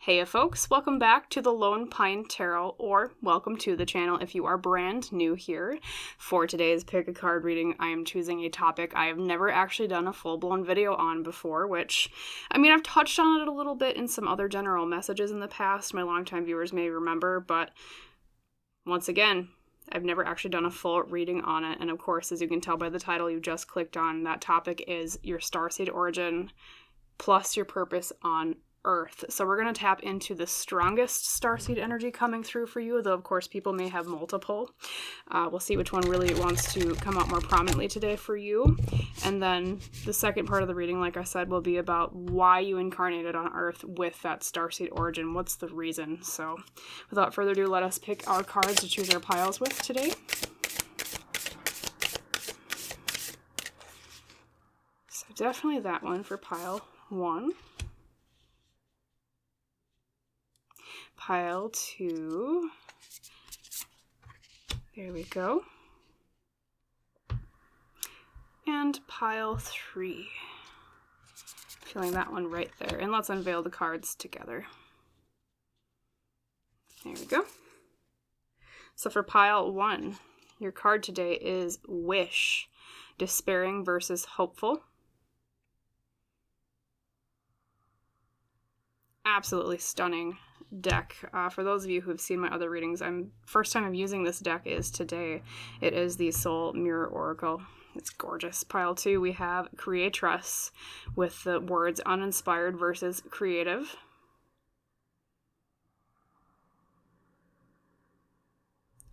Hey folks, welcome back to the Lone Pine Tarot, or welcome to the channel if you are brand new here. For today's pick a card reading, I am choosing a topic I have never actually done a full-blown video on before, which, I've touched on it a little bit in some other general messages in the past, my longtime viewers may remember, but once again, I've never actually done a full reading on it, and of course, as you can tell by the title you just clicked on, that topic is your Starseed origin plus your purpose on Earth. So we're going to tap into the strongest starseed energy coming through for you, though of course people may have multiple. We'll see which one really wants to come out more prominently today for you. And then the second part of the reading, like I said, will be about why you incarnated on Earth with that starseed origin. What's the reason? So without further ado, let us pick our cards to choose our piles with today. So definitely that one for pile 1. Pile 2, there we go, and pile 3, feeling that one right there, and let's unveil the cards together. There we go. So for pile 1, your card today is Wish, despairing versus hopeful. Absolutely stunning deck. For those of you who have seen my other readings, first time I'm using this deck is today. It is the Soul Mirror Oracle. It's gorgeous. Pile 2, we have Creatress with the words uninspired versus creative.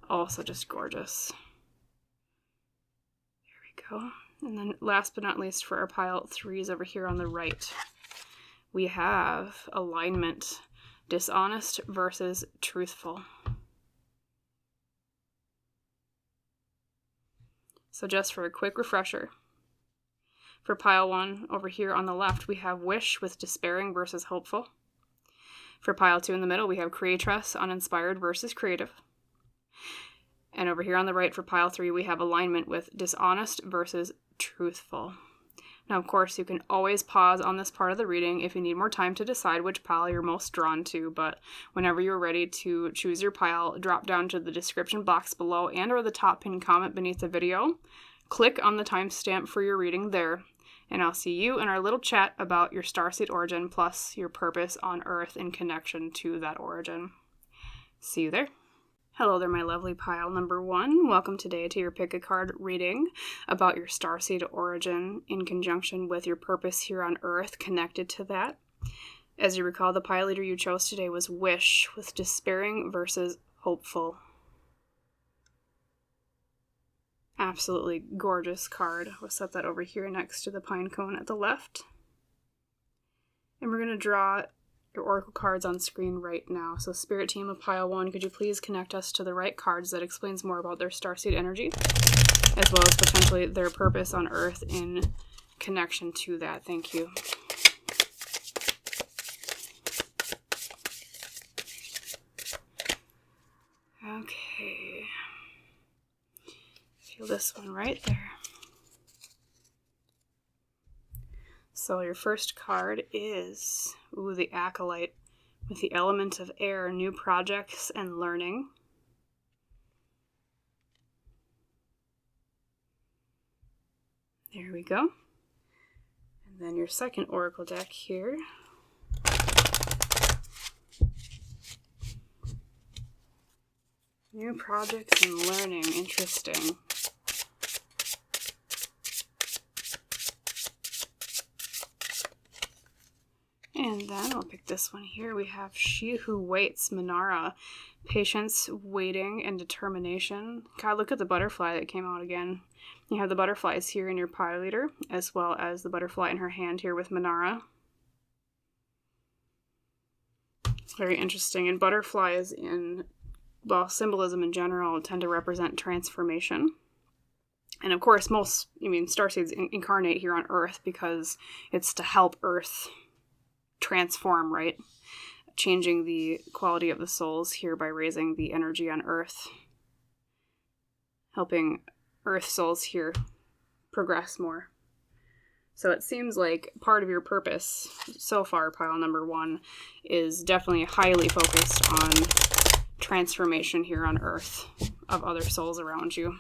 Also just gorgeous. There we go. And then last but not least for our pile 3s over here on the right, we have Alignment, dishonest versus truthful. So just for a quick refresher, for pile 1 over here on the left, we have Wish with despairing versus hopeful. For pile 2 in the middle, we have Creatress, uninspired versus creative. And over here on the right for pile 3, we have Alignment with dishonest versus truthful. Now, of course, you can always pause on this part of the reading if you need more time to decide which pile you're most drawn to, but whenever you're ready to choose your pile, drop down to the description box below and or the top pinned comment beneath the video. Click on the timestamp for your reading there, and I'll see you in our little chat about your starseed origin plus your purpose on Earth in connection to that origin. See you there. Hello there, my lovely pile number 1. Welcome today to your pick a card reading about your starseed origin in conjunction with your purpose here on Earth connected to that. As you recall, the pile leader you chose today was Wish with despairing versus hopeful. Absolutely gorgeous card. We'll set that over here next to the pine cone at the left. And we're going to draw your oracle cards on screen right now. So spirit team of pile 1, could you please connect us to the right cards that explains more about their starseed energy, as well as potentially their purpose on Earth in connection to that. Thank you. Okay. Feel this one right there. So your first card is, the Acolyte with the element of air, new projects and learning. There we go. And then your second oracle deck here. New projects and learning, interesting. And then I'll pick this one here. We have She Who Waits, Manara. Patience, waiting, and determination. God, look at the butterfly that came out again. You have the butterflies here in your pile leader, as well as the butterfly in her hand here with Manara. Very interesting. And butterflies in, symbolism in general tend to represent transformation. And of course, starseeds incarnate here on Earth because it's to help Earth transform, right? Changing the quality of the souls here by raising the energy on Earth. Helping Earth souls here progress more. So it seems like part of your purpose so far, pile number 1, is definitely highly focused on transformation here on Earth of other souls around you.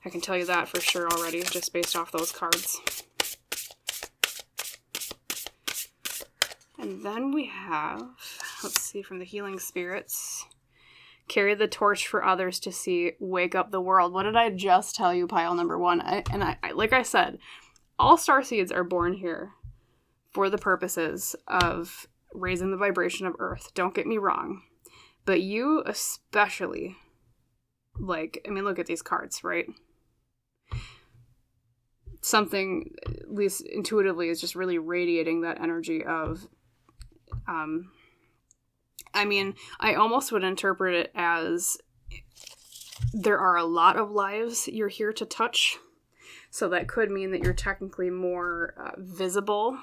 I can tell you that for sure already, just based off those cards. And then we have, let's see, from the Healing Spirits, carry the torch for others to see, wake up the world. What did I just tell you, pile number 1? I like I said, all starseeds are born here for the purposes of raising the vibration of Earth. Don't get me wrong. But you especially, look at these cards, right? Something, at least intuitively, is just really radiating that energy of, I almost would interpret it as there are a lot of lives you're here to touch. So that could mean that you're technically more visible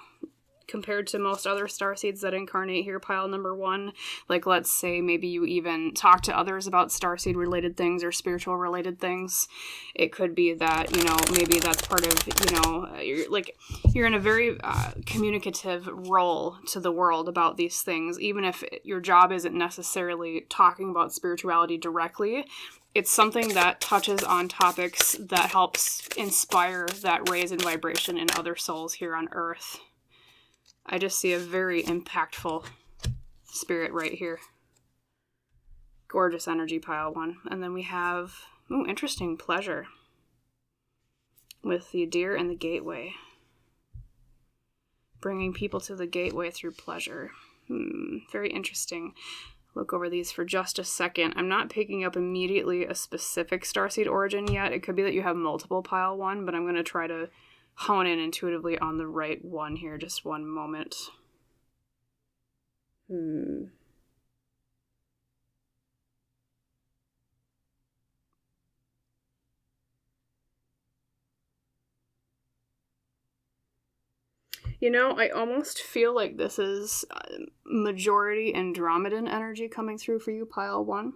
compared to most other starseeds that incarnate here, pile number 1. Like, let's say maybe you even talk to others about starseed related things or spiritual related things. It could be that, maybe that's part of, you're in a very communicative role to the world about these things, even if your job isn't necessarily talking about spirituality directly. It's something that touches on topics that helps inspire that raise in vibration in other souls here on Earth. I just see a very impactful spirit right here. Gorgeous energy, pile 1. And then we have, interesting, pleasure. With the deer and the gateway. Bringing people to the gateway through pleasure. Very interesting. Look over these for just a second. I'm not picking up immediately a specific starseed origin yet. It could be that you have multiple, pile 1, but I'm going to try to hone in intuitively on the right one here. Just one moment. I almost feel like this is majority Andromedan energy coming through for you, pile 1.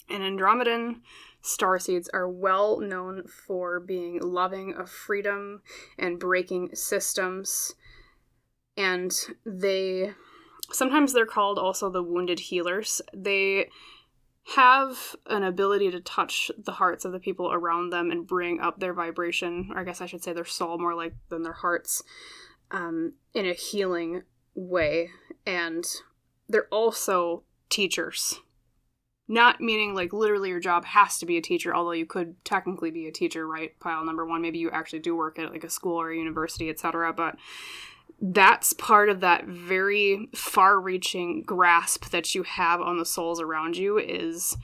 And Andromedan starseeds are well known for being loving of freedom and breaking systems. And sometimes they're called also the wounded healers. They have an ability to touch the hearts of the people around them and bring up their vibration, or I guess I should say their soul more than their hearts, in a healing way. And they're also teachers. Not meaning literally your job has to be a teacher, although you could technically be a teacher, right? Pile number 1, maybe you actually do work at a school or a university, etc. But that's part of that very far-reaching grasp that you have on the souls around you, is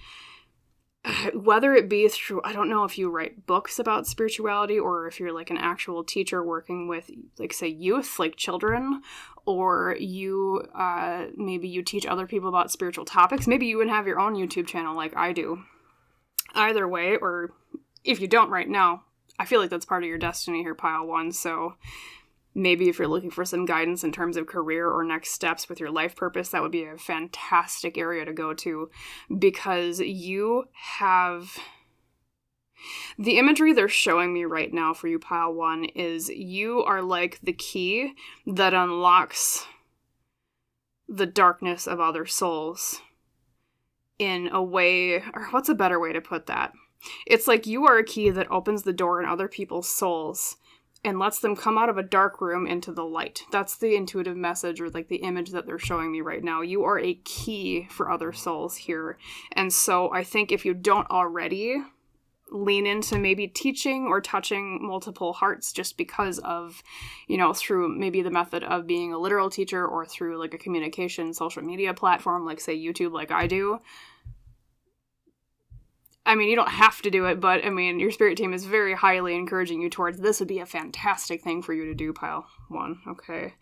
whether it be through, I don't know if you write books about spirituality or if you're an actual teacher working with, say, youth, children, or you, maybe you teach other people about spiritual topics. Maybe you would have your own YouTube channel like I do. Either way, or if you don't right now, I feel like that's part of your destiny here, pile 1. So maybe if you're looking for some guidance in terms of career or next steps with your life purpose, that would be a fantastic area to go to, because you have... The imagery they're showing me right now for you, pile 1, is you are like the key that unlocks the darkness of other souls in a way, or what's a better way to put that? It's like you are a key that opens the door in other people's souls and lets them come out of a dark room into the light. That's the intuitive message, or the image that they're showing me right now. You are a key for other souls here. And so I think if you don't already lean into maybe teaching or touching multiple hearts just because of, through maybe the method of being a literal teacher or through a communication social media platform, say YouTube, like I do. You don't have to do it, but your spirit team is very highly encouraging you towards this would be a fantastic thing for you to do, pile 1. Okay.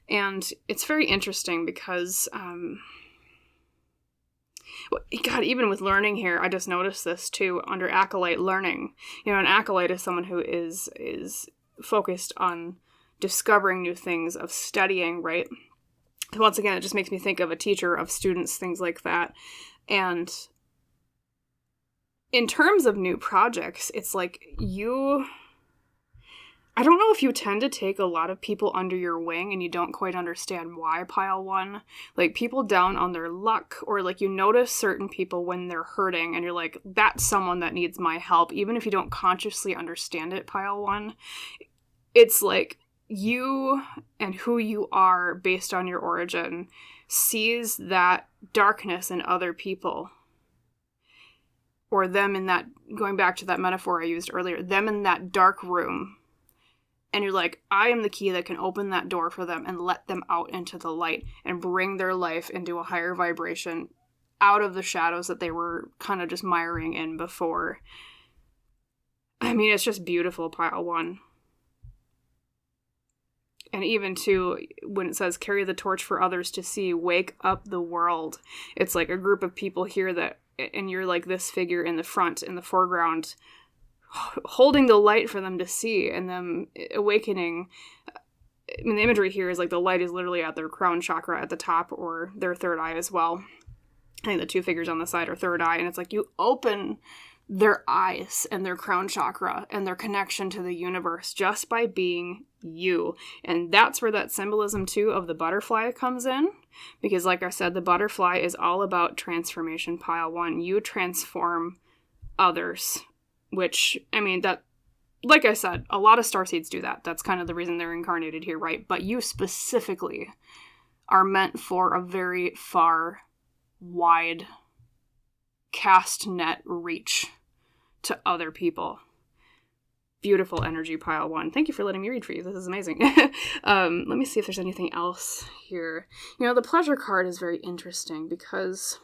And it's very interesting because, God, even with learning here, I just noticed this too under acolyte learning. An acolyte is someone who is focused on discovering new things, of studying, right? Once again, it just makes me think of a teacher, of students, things like that. And in terms of new projects, it's I don't know if you tend to take a lot of people under your wing and you don't quite understand why, pile one. Like, people down on their luck, or like you notice certain people when they're hurting and you're like, that's someone that needs my help, even if you don't consciously understand it, pile one. It's like you and who you are based on your origin sees that darkness in other people. Or them in that, going back to that metaphor I used earlier, them in that dark room. And you're like, I am the key that can open that door for them and let them out into the light and bring their life into a higher vibration out of the shadows that they were kind of just miring in before. I mean, it's just beautiful, pile one. And even too, when it says carry the torch for others to see, wake up the world. It's like a group of people here that, and you're like this figure in the front, in the foreground, holding the light for them to see and them awakening. I mean, the imagery here is like the light is literally at their crown chakra at the top, or their third eye as well. I think the two figures on the side are third eye, and it's like you open their eyes and their crown chakra and their connection to the universe just by being you. And that's where that symbolism too of the butterfly comes in, because like I said, the butterfly is all about transformation, pile one. You transform others, which, I mean, that, like I said, a lot of starseeds do that. That's kind of the reason they're incarnated here, right? But you specifically are meant for a very far, wide cast net reach to other people. Beautiful energy, pile one. Thank you for letting me read for you. This is amazing. Let me see if there's anything else here. You know, the pleasure card is very interesting because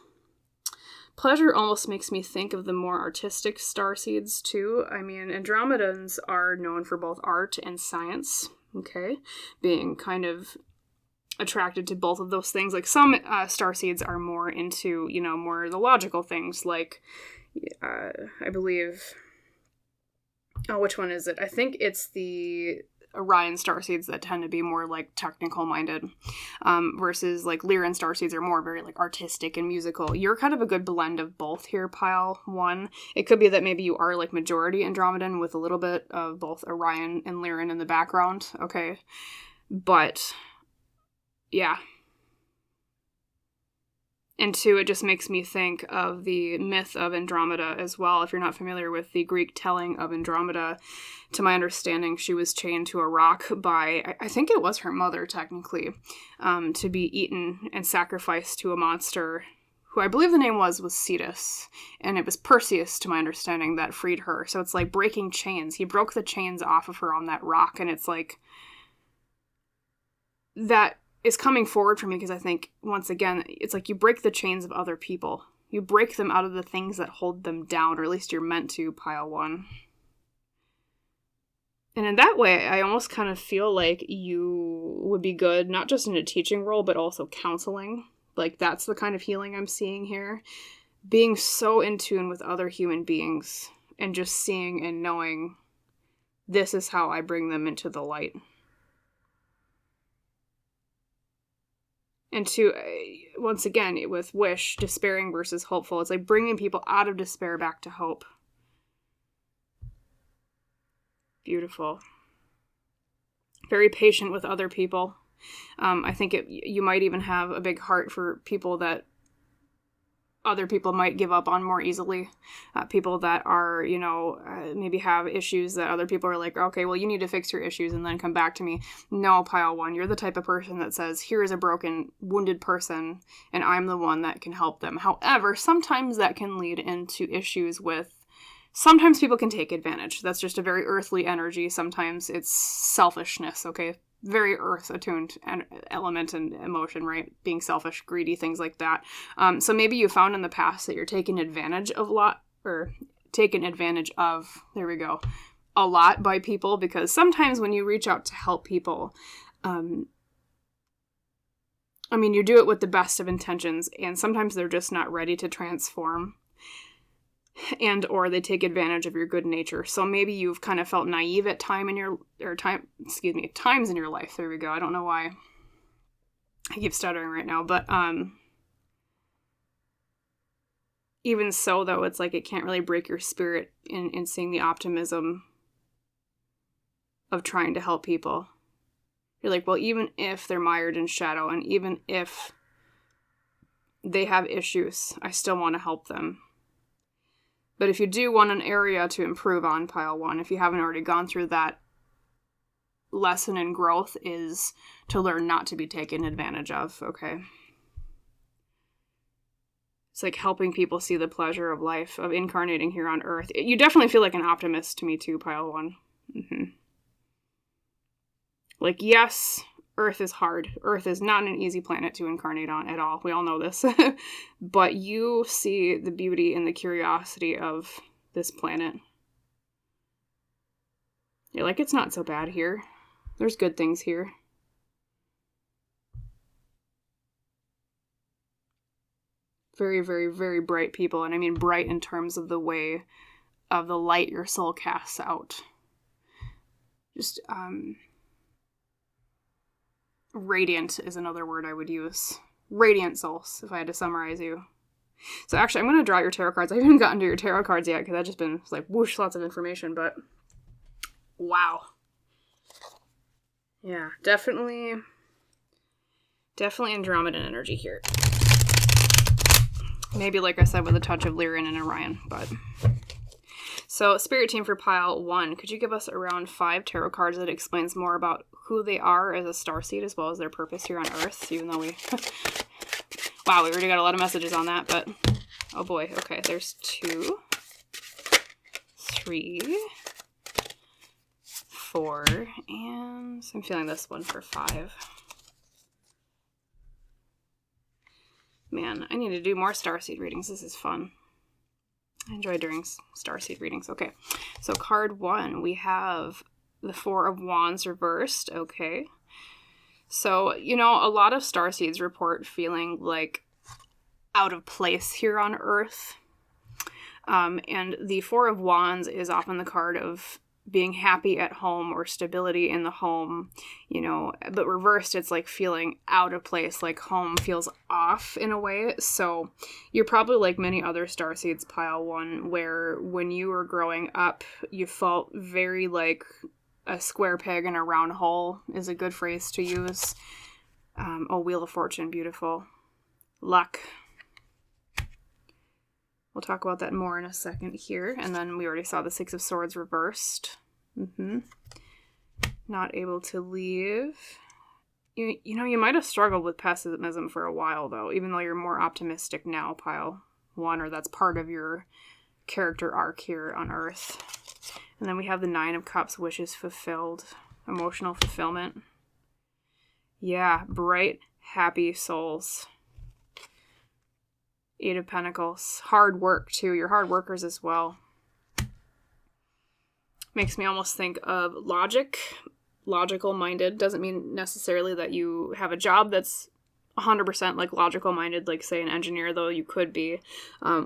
pleasure almost makes me think of the more artistic starseeds too. I mean, Andromedans are known for both art and science, okay? Being kind of attracted to both of those things. Like some starseeds are more into, you know, more the logical things, like I believe, oh, which one is it? I think it's the Orion starseeds that tend to be more like technical minded, versus like Lyran starseeds are more very like artistic and musical. You're kind of a good blend of both here, pile one. It could be that maybe you are like majority Andromedan with a little bit of both Orion and Lyran in the background, okay? But yeah. And two, it just makes me think of the myth of Andromeda as well. If you're not familiar with the Greek telling of Andromeda, to my understanding, she was chained to a rock by, I think it was her mother, technically, to be eaten and sacrificed to a monster who I believe the name was Cetus. And it was Perseus, to my understanding, that freed her. So it's like breaking chains. He broke the chains off of her on that rock, and it's like that is coming forward for me because I think, once again, it's like you break the chains of other people. You break them out of the things that hold them down, or at least you're meant to, pile one. And in that way, I almost kind of feel like you would be good, not just in a teaching role, but also counseling. Like, that's the kind of healing I'm seeing here. Being so in tune with other human beings and just seeing and knowing this is how I bring them into the light. And to, once again, with wish, despairing versus hopeful, it's like bringing people out of despair back to hope. Beautiful. Very patient with other people. I think you might even have a big heart for people that other people might give up on more easily. People that are, you know, maybe have issues that other people are like, okay, well, you need to fix your issues and then come back to me. No, pile one, you're the type of person that says, here is a broken, wounded person, and I'm the one that can help them. However, sometimes that can lead into issues with, sometimes people can take advantage. That's just a very earthly energy. Sometimes it's selfishness, okay? Very earth-attuned element and emotion, right? Being selfish, greedy, things like that. So maybe you found in the past that you're taking advantage of a lot by people, because sometimes when you reach out to help people, I mean, you do it with the best of intentions, and sometimes they're just not ready to transform. And or they take advantage of your good nature. So maybe you've kind of felt naive at times in your life. There we go. I don't know why I keep stuttering right now, but even so, though, it's like it can't really break your spirit in seeing the optimism of trying to help people. You're like, well, even if they're mired in shadow and even if they have issues, I still want to help them. But if you do want an area to improve on, pile 1, if you haven't already gone through that lesson in growth, is to learn not to be taken advantage of, okay? It's like helping people see the pleasure of life, of incarnating here on Earth. You definitely feel like an optimist to me too, pile 1. Mm-hmm. Like, yes, Earth is hard. Earth is not an easy planet to incarnate on at all. We all know this. But you see the beauty and the curiosity of this planet. You're like, it's not so bad here. There's good things here. Very, very, very bright people. And I mean bright in terms of the way of the light your soul casts out. Just, radiant is another word I would use. Radiant souls, if I had to summarize you. So actually, I'm going to draw your tarot cards. I haven't gotten to your tarot cards yet, because I've just been, like, whoosh, lots of information, but wow. Yeah, definitely Andromedan energy here. Maybe, like I said, with a touch of Lyran and Orion, but... So, Spirit Team for pile 1, could you give us around 5 tarot cards that explains more about who they are as a starseed as well as their purpose here on Earth, even though we... Wow, we already got a lot of messages on that, but... Oh boy, okay, there's 2, 3, 4, and I'm feeling this one for 5. Man, I need to do more starseed readings. This is fun. I enjoy doing starseed readings. Okay, so card 1, we have the 4 of Wands reversed. Okay, so, you know, a lot of starseeds report feeling like out of place here on Earth. And the 4 of Wands is often the card of being happy at home or stability in the home, you know, but reversed, it's like feeling out of place, like home feels off in a way. So you're probably like many other starseeds, pile 1, where when you were growing up, you felt very like a square peg in a round hole is a good phrase to use. Oh, Wheel of Fortune, beautiful. Luck. We'll talk about that more in a second here. And then we already saw the 6 of Swords reversed. Not able to leave. You know, you might have struggled with pessimism for a while, though, even though you're more optimistic now, pile 1, or that's part of your character arc here on Earth. And then we have the 9 of Cups, wishes fulfilled. Emotional fulfillment. Yeah, bright, happy souls. 8 of Pentacles. Hard work, too. You're hard workers as well. Makes me almost think of logical-minded. Doesn't mean necessarily that you have a job that's 100% like logical-minded, like, say, an engineer, though you could be.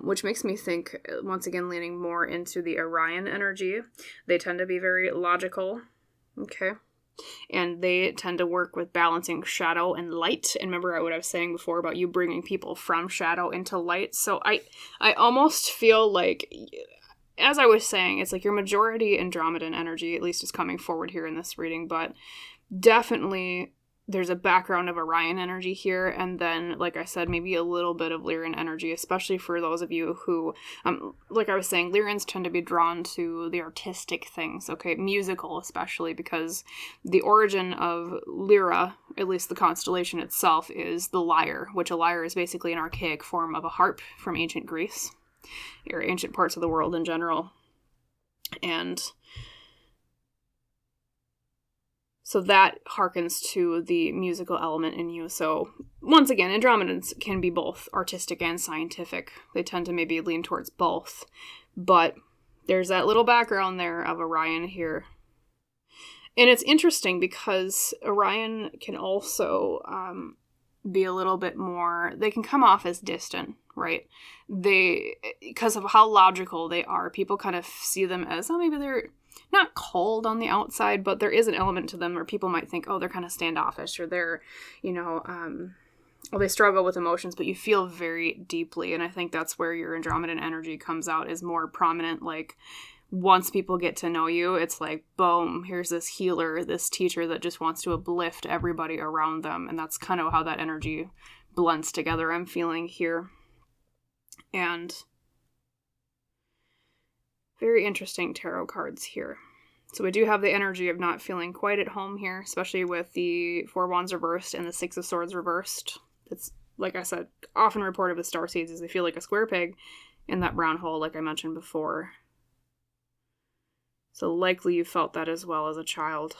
Which makes me think, once again, leaning more into the Orion energy. They tend to be very logical. Okay. And they tend to work with balancing shadow and light. And remember what I was saying before about you bringing people from shadow into light. So I almost feel like, as I was saying, it's like your majority Andromedan energy, at least, is coming forward here in this reading. But definitely there's a background of Orion energy here. And then, like I said, maybe a little bit of Lyran energy, especially for those of you who, like I was saying, Lyrans tend to be drawn to the artistic things, okay? Musical, especially, because the origin of Lyra, at least the constellation itself, is the lyre, which a lyre is basically an archaic form of a harp from ancient Greece, or ancient parts of the world in general. And so that harkens to the musical element in you. So, once again, Andromedans can be both artistic and scientific. They tend to maybe lean towards both. But there's that little background there of Orion here. And it's interesting because Orion can also be a little bit more... They can come off as distant, right? Because of how logical they are, people kind of see them as, oh, maybe they're not cold on the outside, but there is an element to them where people might think, oh, they're kind of standoffish, or they're, you know, they struggle with emotions, but you feel very deeply. And I think that's where your Andromedan energy comes out, is more prominent, like once people get to know you, it's like, boom, here's this healer, this teacher that just wants to uplift everybody around them. And that's kind of how that energy blends together, I'm feeling here. And very interesting tarot cards here. So we do have the energy of not feeling quite at home here, especially with the Four of Wands reversed and the Six of Swords reversed. It's, like I said, often reported with starseeds is they feel like a square peg in that brown hole, like I mentioned before. So likely you felt that as well as a child.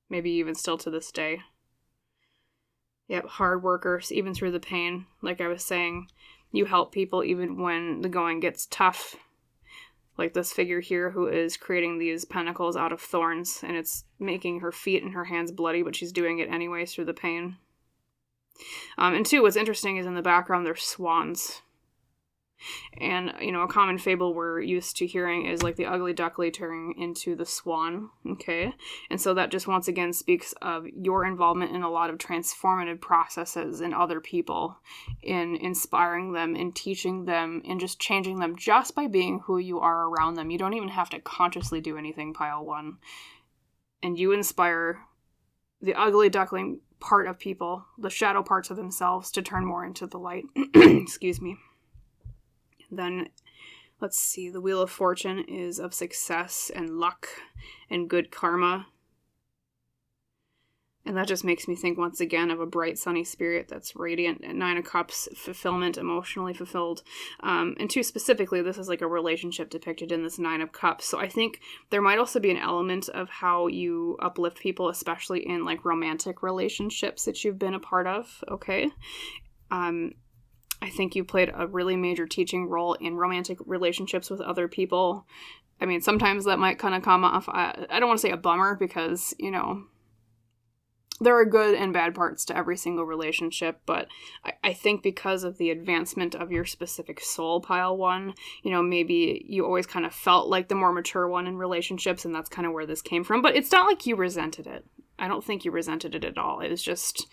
Maybe even still to this day. Yep, hard workers, even through the pain. Like I was saying, you help people even when the going gets tough. Like this figure here who is creating these pentacles out of thorns, and it's making her feet and her hands bloody, but she's doing it anyways through the pain. And two, what's interesting is in the background there's swans. And, you know, a common fable we're used to hearing is like the ugly duckling turning into the swan, okay? And so that just once again speaks of your involvement in a lot of transformative processes in other people, in inspiring them, in teaching them, in just changing them just by being who you are around them. You don't even have to consciously do anything, Pile 1. And you inspire the ugly duckling part of people, the shadow parts of themselves, to turn more into the light. Excuse me. Then, let's see, the Wheel of Fortune is of success and luck and good karma. And that just makes me think once again of a bright, sunny spirit that's radiant. And Nine of Cups, fulfillment, emotionally fulfilled. And two, specifically, this is like a relationship depicted in this Nine of Cups. So I think there might also be an element of how you uplift people, especially in like romantic relationships that you've been a part of, okay? I think you played a really major teaching role in romantic relationships with other people. I mean, sometimes that might kind of come off, I don't want to say a bummer because, you know, there are good and bad parts to every single relationship, but I think because of the advancement of your specific soul, Pile 1, you know, maybe you always kind of felt like the more mature one in relationships, and that's kind of where this came from. But it's not like you resented it. I don't think you resented it at all. It was just,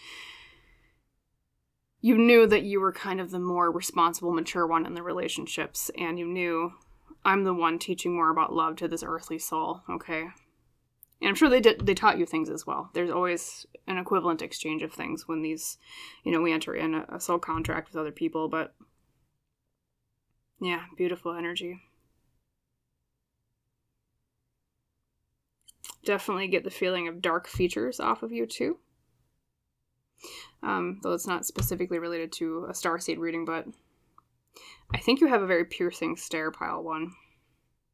you knew that you were kind of the more responsible, mature one in the relationships, and you knew, I'm the one teaching more about love to this earthly soul, okay? And I'm sure they taught you things as well. There's always an equivalent exchange of things when these, you know, we enter in a soul contract with other people, but yeah, beautiful energy. Definitely get the feeling of dark features off of you too. Though it's not specifically related to a starseed reading, but I think you have a very piercing stare, Pile 1.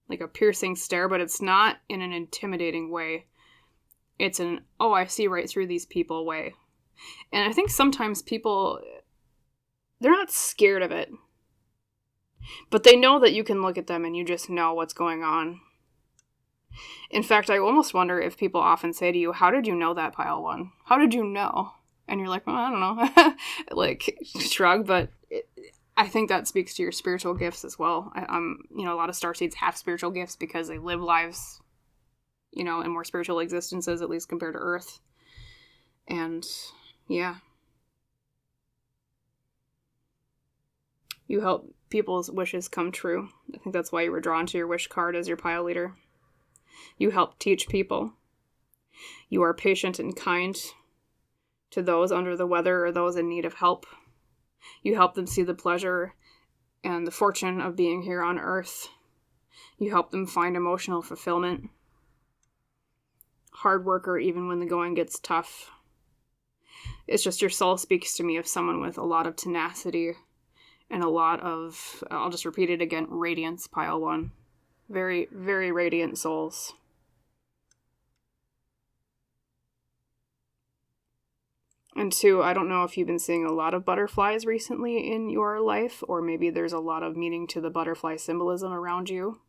Like a piercing stare, but it's not in an intimidating way. It's an, oh, I see right through these people way. And I think sometimes people, they're not scared of it, but they know that you can look at them and you just know what's going on. In fact, I almost wonder if people often say to you, how did you know that, Pile 1? How did you know? And you're like, well, I don't know. Like, shrug, but I think that speaks to your spiritual gifts as well. You know, a lot of starseeds have spiritual gifts because they live lives, you know, in more spiritual existences, at least compared to Earth. And, yeah. You help people's wishes come true. I think that's why you were drawn to your wish card as your pile leader. You help teach people. You are patient and kind to those under the weather or those in need of help. You help them see the pleasure and the fortune of being here on Earth. You help them find emotional fulfillment. Hard worker even when the going gets tough. It's just your soul speaks to me of someone with a lot of tenacity and a lot of, I'll just repeat it again, radiance, Pile 1. Very, very radiant souls. And 2, I don't know if you've been seeing a lot of butterflies recently in your life, or maybe there's a lot of meaning to the butterfly symbolism around you.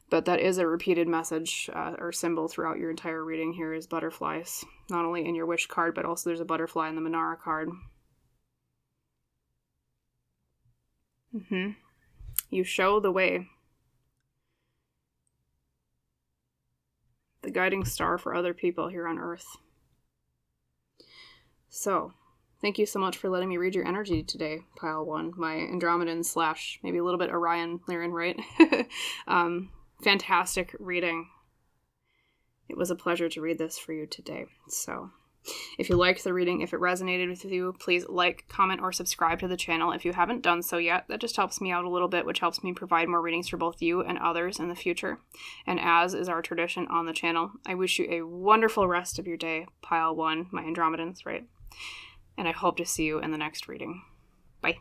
But that is a repeated message or symbol throughout your entire reading here is butterflies. Not only in your wish card, but also there's a butterfly in the Manara card. You show the way. The guiding star for other people here on Earth. So, thank you so much for letting me read your energy today, Pile 1. My Andromedan / maybe a little bit Orion Lyran, right? fantastic reading. It was a pleasure to read this for you today. So if you liked the reading, if it resonated with you, please like, comment, or subscribe to the channel if you haven't done so yet. That just helps me out a little bit, which helps me provide more readings for both you and others in the future. And as is our tradition on the channel, I wish you a wonderful rest of your day, Pile 1, my Andromedans, right? And I hope to see you in the next reading. Bye.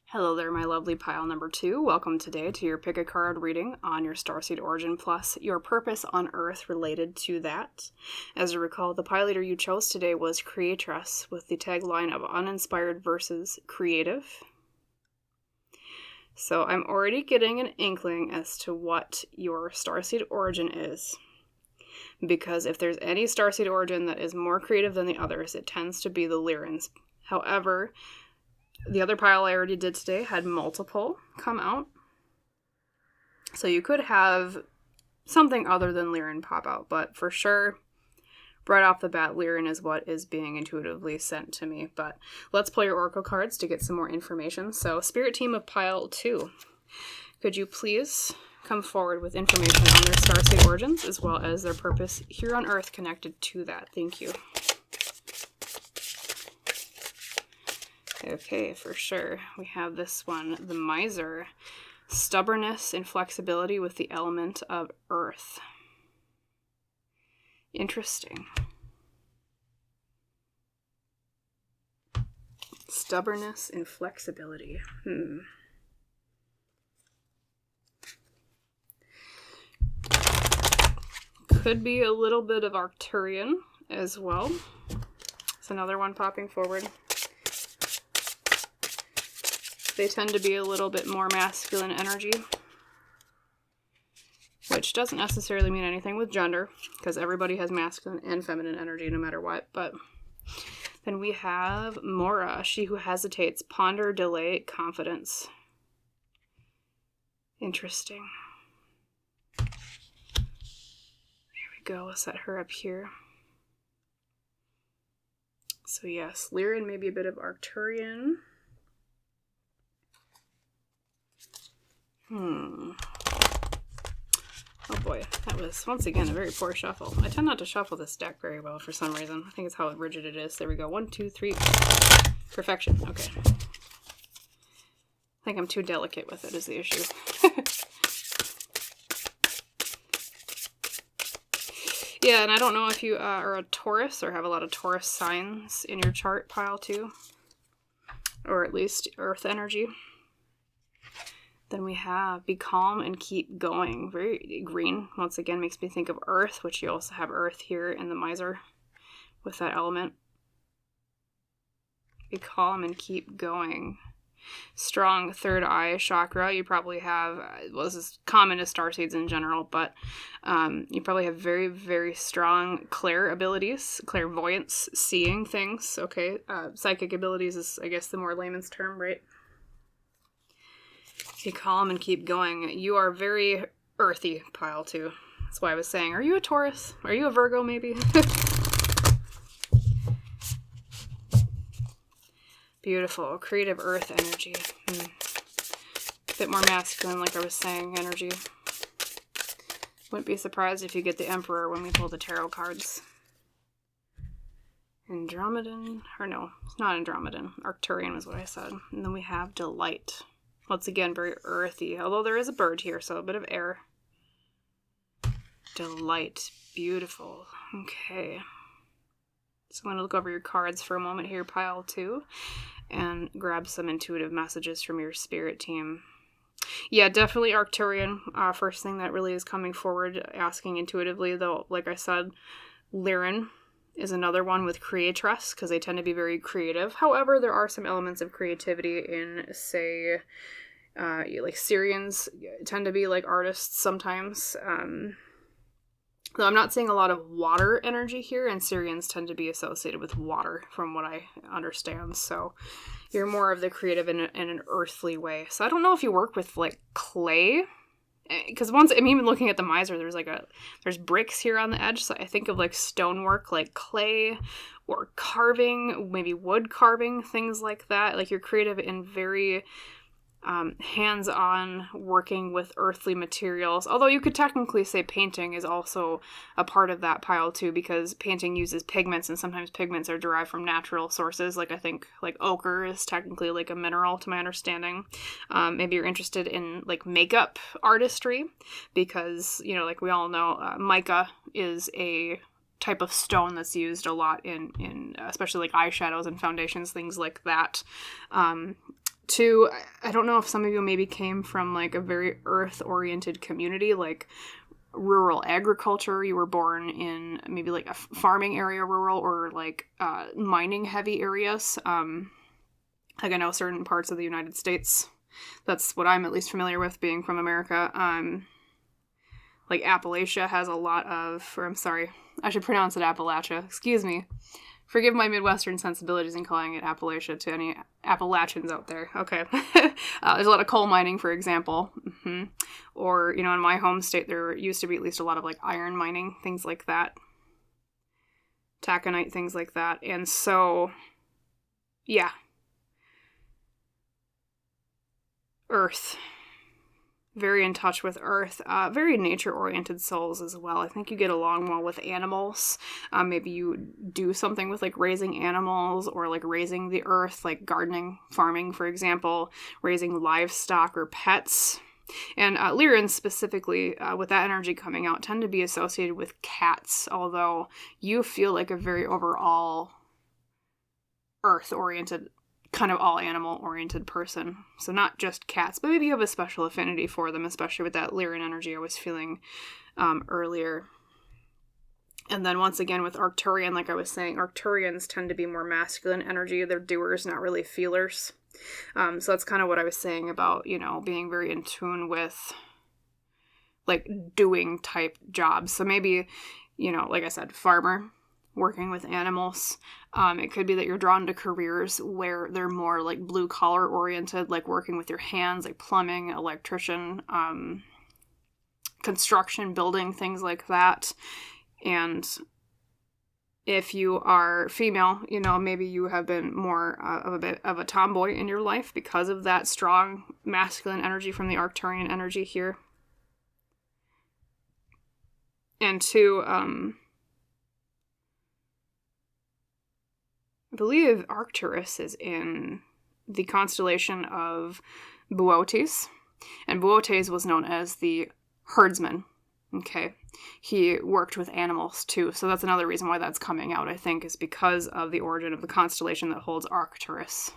Hello there, my lovely pile number 2. Welcome today to your pick a card reading on your Starseed Origin plus your purpose on Earth related to that. As you recall, the pile leader you chose today was Creatress with the tagline of uninspired versus creative. So I'm already getting an inkling as to what your Starseed Origin is. Because if there's any Starseed Origin that is more creative than the others, it tends to be the Lyrans. However, the other pile I already did today had multiple come out. So you could have something other than Lyran pop out, but for sure, right off the bat, Lyran is what is being intuitively sent to me. But let's play your Oracle cards to get some more information. So, Spirit Team of Pile 2, could you please come forward with information on their Starseed origins as well as their purpose here on Earth connected to that? Thank you. Okay, for sure. We have this one, the Miser. Stubbornness and flexibility with the element of Earth. Interesting. Stubbornness and flexibility. Could be a little bit of Arcturian as well. It's another one popping forward. They tend to be a little bit more masculine energy, which doesn't necessarily mean anything with gender, because everybody has masculine and feminine energy no matter what. But then we have Mora, she who hesitates, ponder, delay, confidence. Interesting. There we go, we'll set her up here. So yes, Lyran may be a bit of Arcturian. Oh boy, that was, once again, a very poor shuffle. I tend not to shuffle this deck very well for some reason. I think it's how rigid it is. There we go. 1, 2, 3. Perfection. Okay. I think I'm too delicate with it is the issue. Yeah, and I don't know if you are a Taurus or have a lot of Taurus signs in your chart, pile 2. Or at least Earth energy. Then we have be calm and keep going. Very green. Once again, makes me think of Earth, which you also have Earth here in the Miser with that element. Be calm and keep going. Strong third eye chakra. You probably have, well, this is common to starseeds in general, but you probably have very, very strong clair abilities, clairvoyance, seeing things. Okay, psychic abilities is, I guess, the more layman's term, right? Be calm and keep going. You are very earthy, pile 2. That's why I was saying, are you a Taurus? Are you a Virgo, maybe? Beautiful. Creative earth energy. A bit more masculine, like I was saying, energy. Wouldn't be surprised if you get the Emperor when we pull the tarot cards. Andromedan. Or no, it's not Andromedan. Arcturian was what I said. And then we have Delight. Once again, very earthy, although there is a bird here, so a bit of air. Delight. Beautiful. Okay. So I'm going to look over your cards for a moment here, pile 2, and grab some intuitive messages from your spirit team. Yeah, definitely Arcturian. First thing that really is coming forward, asking intuitively, though, like I said, Lyran is another one with Creatress, because they tend to be very creative. However, there are some elements of creativity in, say, like Syrians tend to be like artists sometimes. Though I'm not seeing a lot of water energy here, and Syrians tend to be associated with water, from what I understand. So you're more of the creative in an earthly way. So I don't know if you work with like clay. Because once, I'm even looking at the Miser, there's bricks here on the edge, so I think of like stonework, like clay, or carving, maybe wood carving, things like that. Like you're creative in very hands-on working with earthly materials. Although you could technically say painting is also a part of that pile too, because painting uses pigments, and sometimes pigments are derived from natural sources. Like I think like ochre is technically like a mineral to my understanding. Maybe you're interested in like makeup artistry, because, you know, like we all know, mica is a type of stone that's used a lot in especially like eyeshadows and foundations, things like that. I don't know if some of you maybe came from like a very earth-oriented community, like rural agriculture. You were born in maybe like a farming area, rural, or like mining heavy areas. Like I know certain parts of the United States, that's what I'm at least familiar with, being from America. Like Appalachia has a lot of, or I'm sorry, I should pronounce it Appalachia. Excuse me. Forgive my Midwestern sensibilities in calling it Appalachia to any Appalachians out there. Okay. There's a lot of coal mining, for example. Mm-hmm. Or, you know, in my home state, there used to be at least a lot of like iron mining, things like that. Taconite, things like that. And so, yeah. Earth. Very in touch with earth, very nature-oriented souls as well. I think you get along well with animals. Maybe you do something with like raising animals, or like raising the earth, like gardening, farming, for example, raising livestock or pets. And Lyran specifically, with that energy coming out, tend to be associated with cats, although you feel like a very overall earth-oriented, kind of all animal-oriented person. So not just cats, but maybe you have a special affinity for them, especially with that Lyran energy I was feeling earlier. And then once again with Arcturian, like I was saying, Arcturians tend to be more masculine energy. They're doers, not really feelers. So that's kind of what I was saying about, you know, being very in tune with like doing type jobs. So maybe, you know, like I said, farmer, working with animals. It could be that you're drawn to careers where they're more like blue collar oriented, like working with your hands, like plumbing, electrician, construction, building, things like that. And if you are female, you know, maybe you have been more of a bit of a tomboy in your life because of that strong masculine energy from the Arcturian energy here. And two, I believe Arcturus is in the constellation of Boötes, and Boötes was known as the herdsman. Okay, he worked with animals too, so that's another reason why that's coming out, I think, is because of the origin of the constellation that holds Arcturus.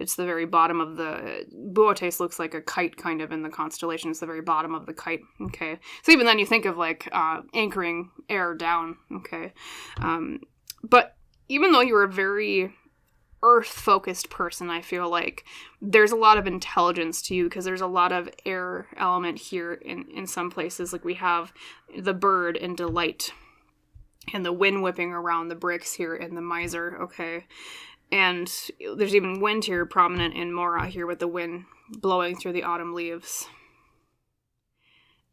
It's the very bottom of the... Boötes looks like a kite, kind of, in the constellation. It's the very bottom of the kite, okay? So even then you think of, like, anchoring air down, okay? But even though you're a very earth-focused person, I feel like there's a lot of intelligence to you, because there's a lot of air element here in some places. Like we have the bird and delight, and the wind whipping around the bricks here in the miser, okay? And there's even wind here prominent in Mora here, with the wind blowing through the autumn leaves.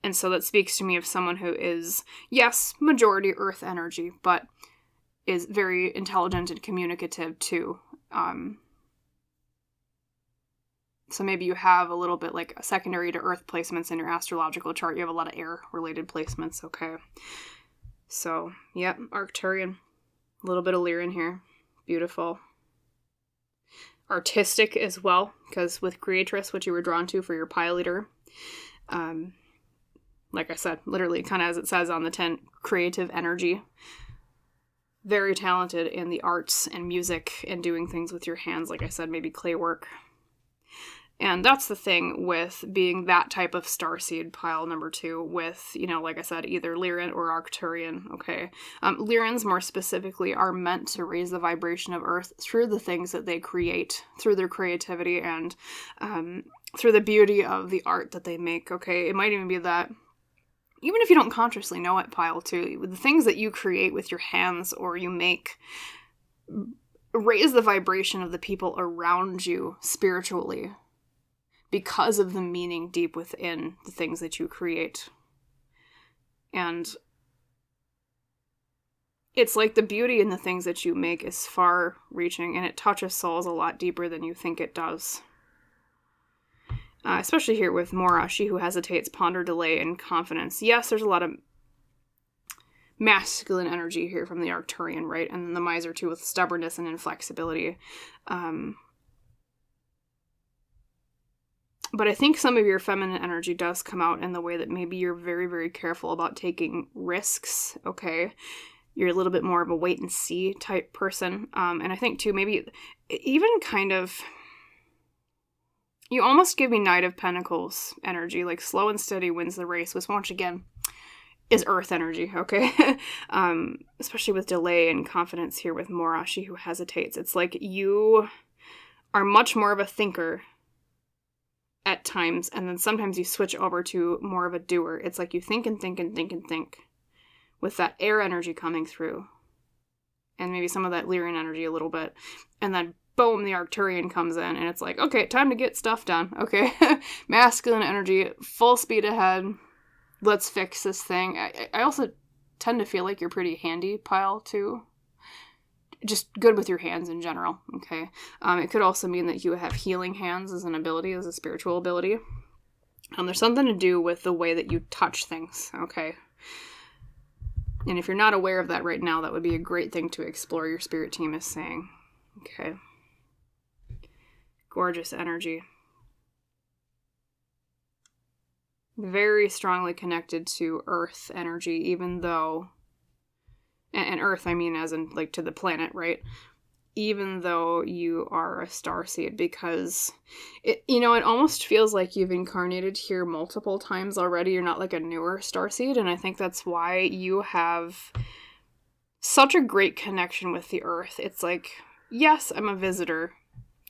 And so that speaks to me of someone who is, yes, majority earth energy, but is very intelligent and communicative too. So maybe you have a little bit like a secondary to earth placements in your astrological chart. You have a lot of air-related placements, okay? So, yep, Arcturian. A little bit of Lyran here. Beautiful. Artistic as well, because with Creatress, what you were drawn to for your pile leader, like I said, literally kind of as it says on the tent, creative energy. Very talented in the arts and music and doing things with your hands, like I said, maybe clay work. And that's the thing with being that type of starseed pile number 2 with, you know, like I said, either Lyran or Arcturian, okay? Lyrans, more specifically, are meant to raise the vibration of Earth through the things that they create, through their creativity, and through the beauty of the art that they make, okay? It might even be that, even if you don't consciously know it, pile 2, the things that you create with your hands or you make raise the vibration of the people around you spiritually, because of the meaning deep within the things that you create. And it's like the beauty in the things that you make is far-reaching, and it touches souls a lot deeper than you think it does. especially here with Mora, she who hesitates, ponder, delay, and confidence. Yes, there's a lot of masculine energy here from the Arcturian, right? And then the Miser too, with stubbornness and inflexibility. But I think some of your feminine energy does come out in the way that maybe you're very, very careful about taking risks, okay? You're a little bit more of a wait and see type person. And I think too, maybe even kind of, you almost give me Knight of Pentacles energy, like slow and steady wins the race, which once again is earth energy, okay? Especially with delay and confidence here with Mora, she who hesitates. It's like you are much more of a thinker at times, and then sometimes you switch over to more of a doer. It's like you think and think and think and think with that air energy coming through, and maybe some of that Lyrian energy a little bit, and then boom, the Arcturian comes in, and it's like, okay, time to get stuff done, okay? Masculine energy, full speed ahead, let's fix this thing. I also tend to feel like you're pretty handy, Pile, too. Just good with your hands in general, okay? It could also mean that you have healing hands as an ability, as a spiritual ability. There's something to do with the way that you touch things, okay? And if you're not aware of that right now, that would be a great thing to explore, your spirit team is saying. Okay. Gorgeous energy. Very strongly connected to earth energy, even though... And earth, I mean as in, like, to the planet, right? Even though you are a starseed, because, it almost feels like you've incarnated here multiple times already. You're not like a newer starseed, and I think that's why you have such a great connection with the earth. It's like, yes, I'm a visitor,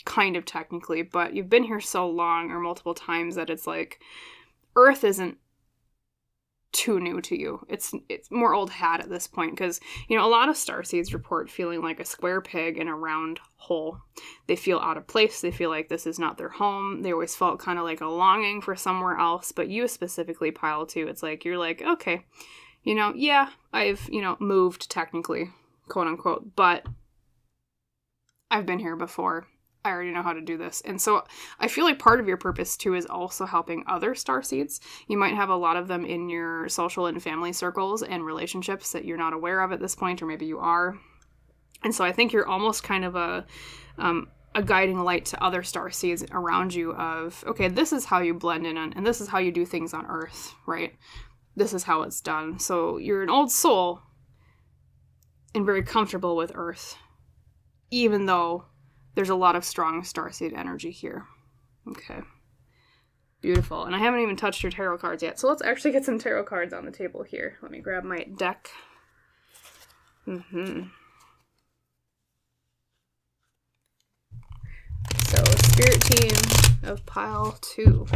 kind of technically, but you've been here so long or multiple times that it's like, earth isn't too new to you. It's more old hat at this point, because a lot of starseeds report feeling like a square peg in a round hole. They feel out of place. They feel like this is not their home. They always felt kind of like a longing for somewhere else. But you specifically, Pile, too, it's like you're like, okay, yeah, I've moved technically, quote unquote, but I've been here before. I already know how to do this. And so I feel like part of your purpose, too, is also helping other starseeds. You might have a lot of them in your social and family circles and relationships that you're not aware of at this point, or maybe you are. And so I think you're almost kind of a guiding light to other starseeds around you of, okay, this is how you blend in, and this is how you do things on Earth, right? This is how it's done. So you're an old soul and very comfortable with Earth, even though there's a lot of strong starseed energy here. Okay. Beautiful. And I haven't even touched your tarot cards yet, so let's actually get some tarot cards on the table here. Let me grab my deck. So, Spirit Team of Pile 2.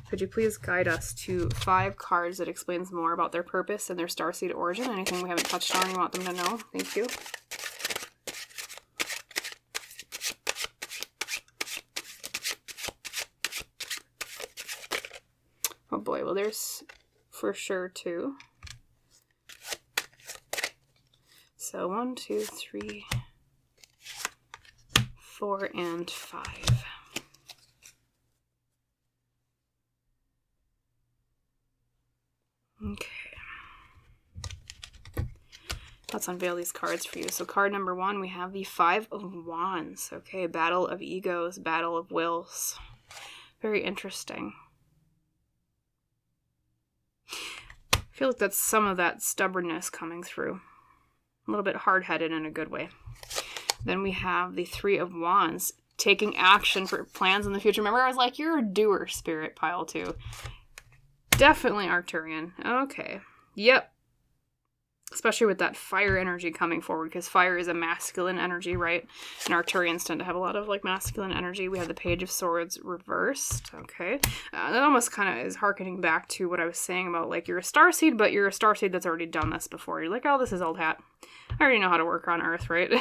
Could you please guide us to 5 cards that explains more about their purpose and their starseed origin? Anything we haven't touched on you want them to know? Thank you. Oh boy, well there's for sure 2. So 1, 2, 3, 4, and 5. Okay. Let's unveil these cards for you. So card number 1, we have the 5 of Wands. Okay, battle of egos, battle of wills. Very interesting. I feel like that's some of that stubbornness coming through. A little bit hard-headed in a good way. Then we have the 3 of Wands, taking action for plans in the future. Remember, I was like, you're a doer, Spirit, Pile 2. Definitely Arcturian. Okay. Yep. Especially with that fire energy coming forward, because fire is a masculine energy, right? And Arcturians tend to have a lot of, like, masculine energy. We have the Page of Swords reversed. Okay. That almost kind of is hearkening back to what I was saying about, like, you're a starseed, but you're a starseed that's already done this before. You're like, oh, this is old hat. I already know how to work on Earth, right?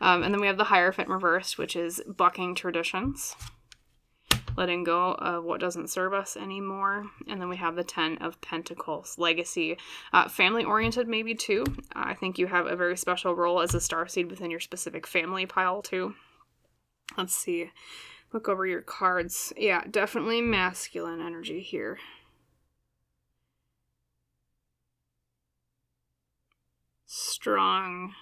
And then we have the Hierophant reversed, which is bucking traditions. Letting go of what doesn't serve us anymore. And then we have the 10 of Pentacles, legacy. Family-oriented maybe too. I think you have a very special role as a starseed within your specific family, Pile 2. Let's see. look over your cards. Yeah, definitely masculine energy here. Strong.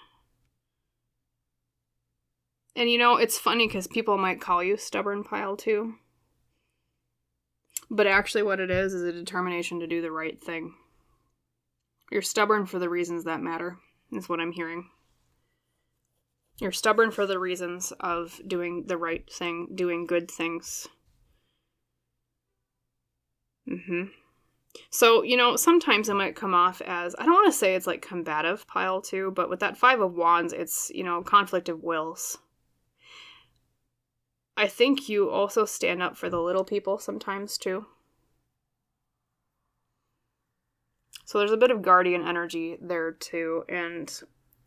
And you know, it's funny because people might call you stubborn, pile 2. But actually what it is a determination to do the right thing. You're stubborn for the reasons that matter, is what I'm hearing. You're stubborn for the reasons of doing the right thing, doing good things. So, you know, sometimes it might come off as, I don't want to say it's like combative, pile 2, but with that 5 of Wands, it's, you know, conflict of wills. I think you also stand up for the little people sometimes, too. So there's a bit of guardian energy there, too, and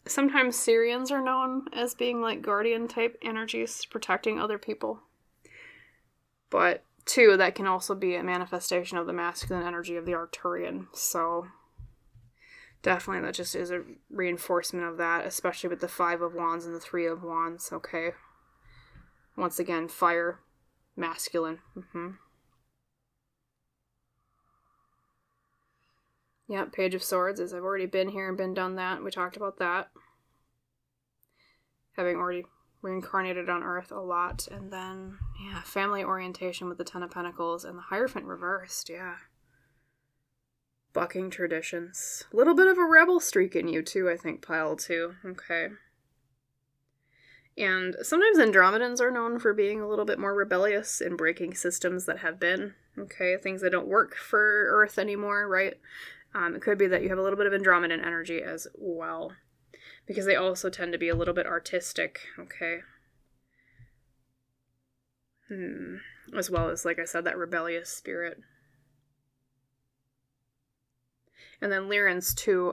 sometimes Syrians are known as being like guardian-type energies, protecting other people. But, too, that can also be a manifestation of the masculine energy of the Arcturian, so definitely that just is a reinforcement of that, especially with the 5 of Wands and the 3 of Wands, okay? Once again, fire, masculine. Yep, Page of Swords, as I've already been here and been done that. We talked about that. Having already reincarnated on Earth a lot. And then, yeah, family orientation with the 10 of Pentacles and the Hierophant reversed, yeah. Bucking traditions. A little bit of a rebel streak in you, too, I think, pile 2. Okay. And sometimes Andromedans are known for being a little bit more rebellious in breaking systems that have been, okay, things that don't work for Earth anymore, right? It could be that you have a little bit of Andromedan energy as well, because they also tend to be a little bit artistic, okay? As well as, like I said, that rebellious spirit. And then Lyrans, too,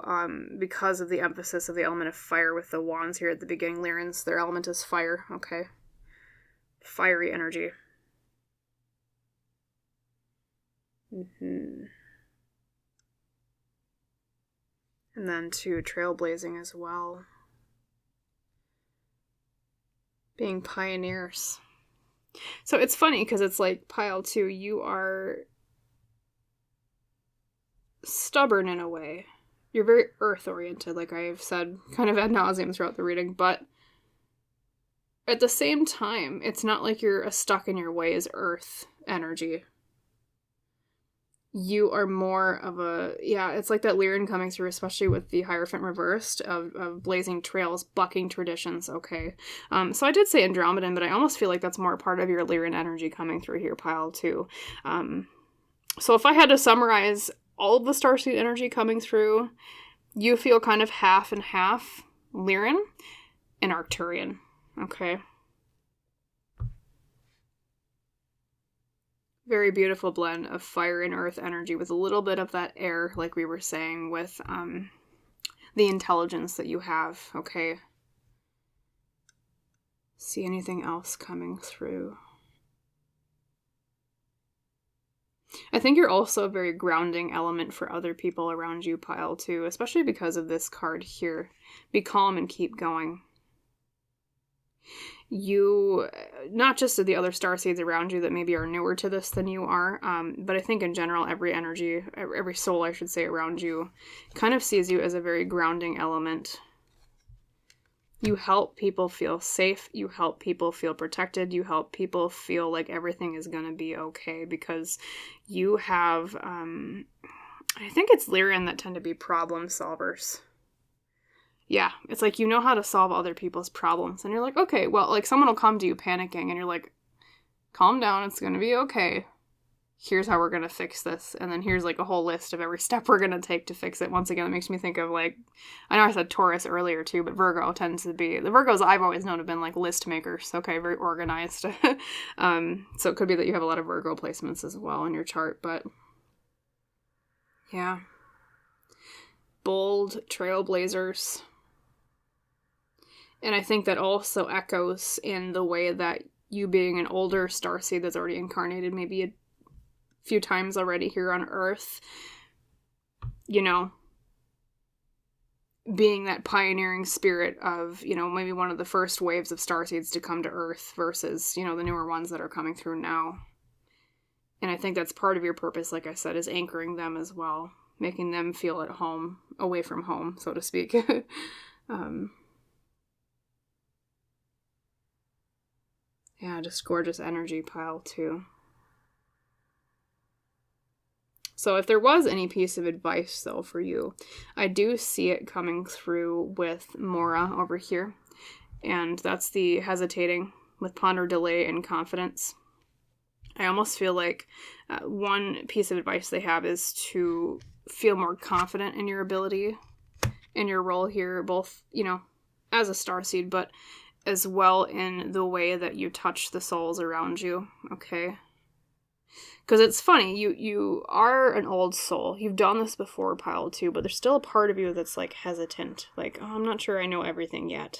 because of the emphasis of the element of fire with the wands here at the beginning. Lyrans, their element is fire, okay? Fiery energy. And then, too, trailblazing as well. Being pioneers. So it's funny, because it's like, pile 2, you are stubborn in a way. You're very earth-oriented, like I've said kind of ad nauseum throughout the reading, but at the same time, it's not like you're a stuck in your ways earth energy. You are more of a, yeah, it's like that Lyran coming through, especially with the Hierophant reversed, of blazing trails, bucking traditions, okay. So I did say Andromedan, but I almost feel like that's more part of your Lyran energy coming through here, pile 2. So if I had to summarize all of the Starseed energy coming through, you feel kind of half and half Lyran and Arcturian, okay? Very beautiful blend of fire and earth energy with a little bit of that air, like we were saying, with the intelligence that you have, okay? See anything else coming through? I think you're also a very grounding element for other people around you, pile 2, especially because of this card here. Be calm and keep going. You, not just to the other starseeds around you that maybe are newer to this than you are, but I think in general every energy, every soul I should say around you, kind of sees you as a very grounding element. You help people feel safe, you help people feel protected, you help people feel like everything is going to be okay, because you have, I think it's Lyran that tend to be problem solvers. Yeah, it's like you know how to solve other people's problems, and you're like, okay, well, like someone will come to you panicking, and you're like, calm down, it's going to be okay. Here's how we're going to fix this. And then here's like a whole list of every step we're going to take to fix it. Once again, it makes me think of like, I know I said Taurus earlier too, but Virgo tends to be, the Virgos I've always known have been like list makers. Okay, very organized. So it could be that you have a lot of Virgo placements as well in your chart, but yeah. Bold trailblazers. And I think that also echoes in the way that you being an older starseed that's already incarnated, maybe a few times already here on Earth, you know, being that pioneering spirit of, you know, maybe one of the first waves of starseeds to come to Earth versus, you know, the newer ones that are coming through now. And I think that's part of your purpose, like I said, is anchoring them as well, making them feel at home, away from home, so to speak. Yeah, just gorgeous energy, pile 2. So if there was any piece of advice, though, for you, I do see it coming through with Mora over here. And that's the hesitating with ponder, delay, and confidence. I almost feel like one piece of advice they have is to feel more confident in your ability, in your role here, both, you know, as a starseed, but as well in the way that you touch the souls around you, okay? Because it's funny, you are an old soul. You've done this before, pile 2, but there's still a part of you that's, like, hesitant. Like, oh, I'm not sure I know everything yet.